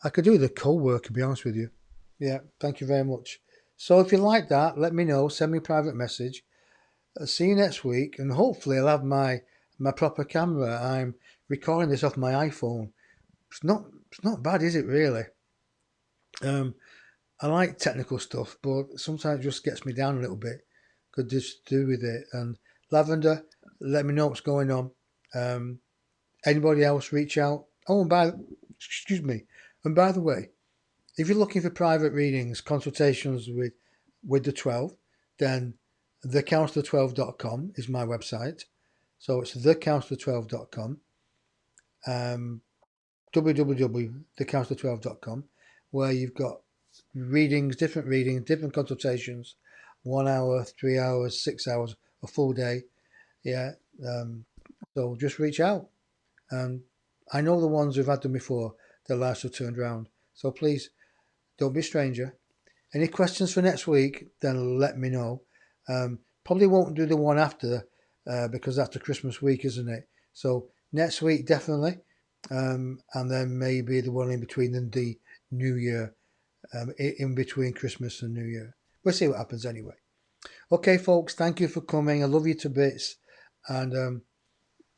I could do the co-work, to be honest with you. Yeah, thank you very much. So if you like that, let me know. Send me a private message. I'll see you next week, and hopefully I'll have my proper camera. I'm recording this off my iPhone. It's not bad, is it really? I like technical stuff, but sometimes it just gets me down a little bit. Could just do with it. And Lavender, let me know what's going on. Anybody else reach out? Oh, excuse me. And by the way, if you're looking for private readings, consultations with the 12, then thecounselor12.com is my website. So it's thecounselor12.com. www.thecounselor12.com, where you've got readings, different consultations, 1 hour, 3 hours, 6 hours, a full day. Yeah. So just reach out. I know the ones who've had them before, their lives have turned around. So please don't be a stranger. Any questions for next week, then let me know. Probably won't do the one after because that's the Christmas week, isn't it? So next week, definitely. And then maybe the one in between and the New Year, in between Christmas and New Year. We'll see what happens anyway. Okay, folks, thank you for coming. I love you to bits. And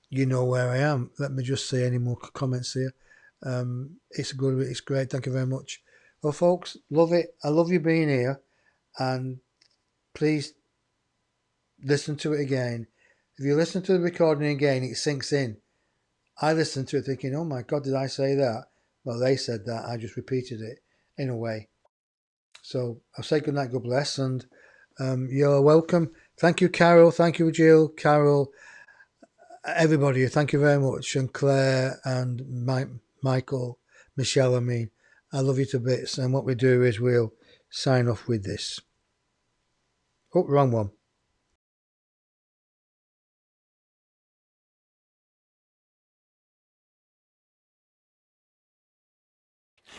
you know where I am. Let me just say any more comments here. It's good. It's great. Thank you very much. Well, folks, love it. I love you being here. And please listen to it again. If you listen to the recording again, it sinks in. I listened to it thinking, oh my God, did I say that? Well, they said that. I just repeated it in a way. So I'll say good night, God bless. And you're welcome. Thank you, Carol. Thank you, Jill, Carol, everybody. Thank you very much. And Claire and Michael, Michelle, I love you to bits. And what we do is we'll sign off with this. Oh, wrong one.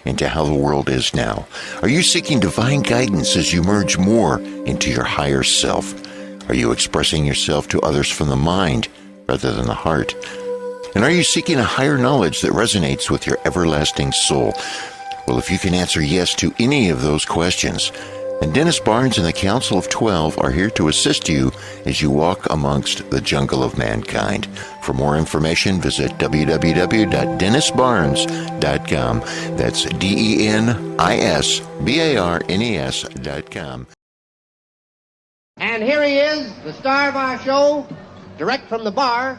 Into how the world is now. Are you seeking divine guidance as you merge more into your higher self? Are you expressing yourself to others from the mind rather than the heart? And are you seeking a higher knowledge that resonates with your everlasting soul? Well, if you can answer yes to any of those questions, then Denis Barnes and the Council of 12 are here to assist you as you walk amongst the jungle of mankind. For more information, visit www.denisbarnes.com. That's DENISBARNES.com. And here he is, the star of our show, direct from the bar,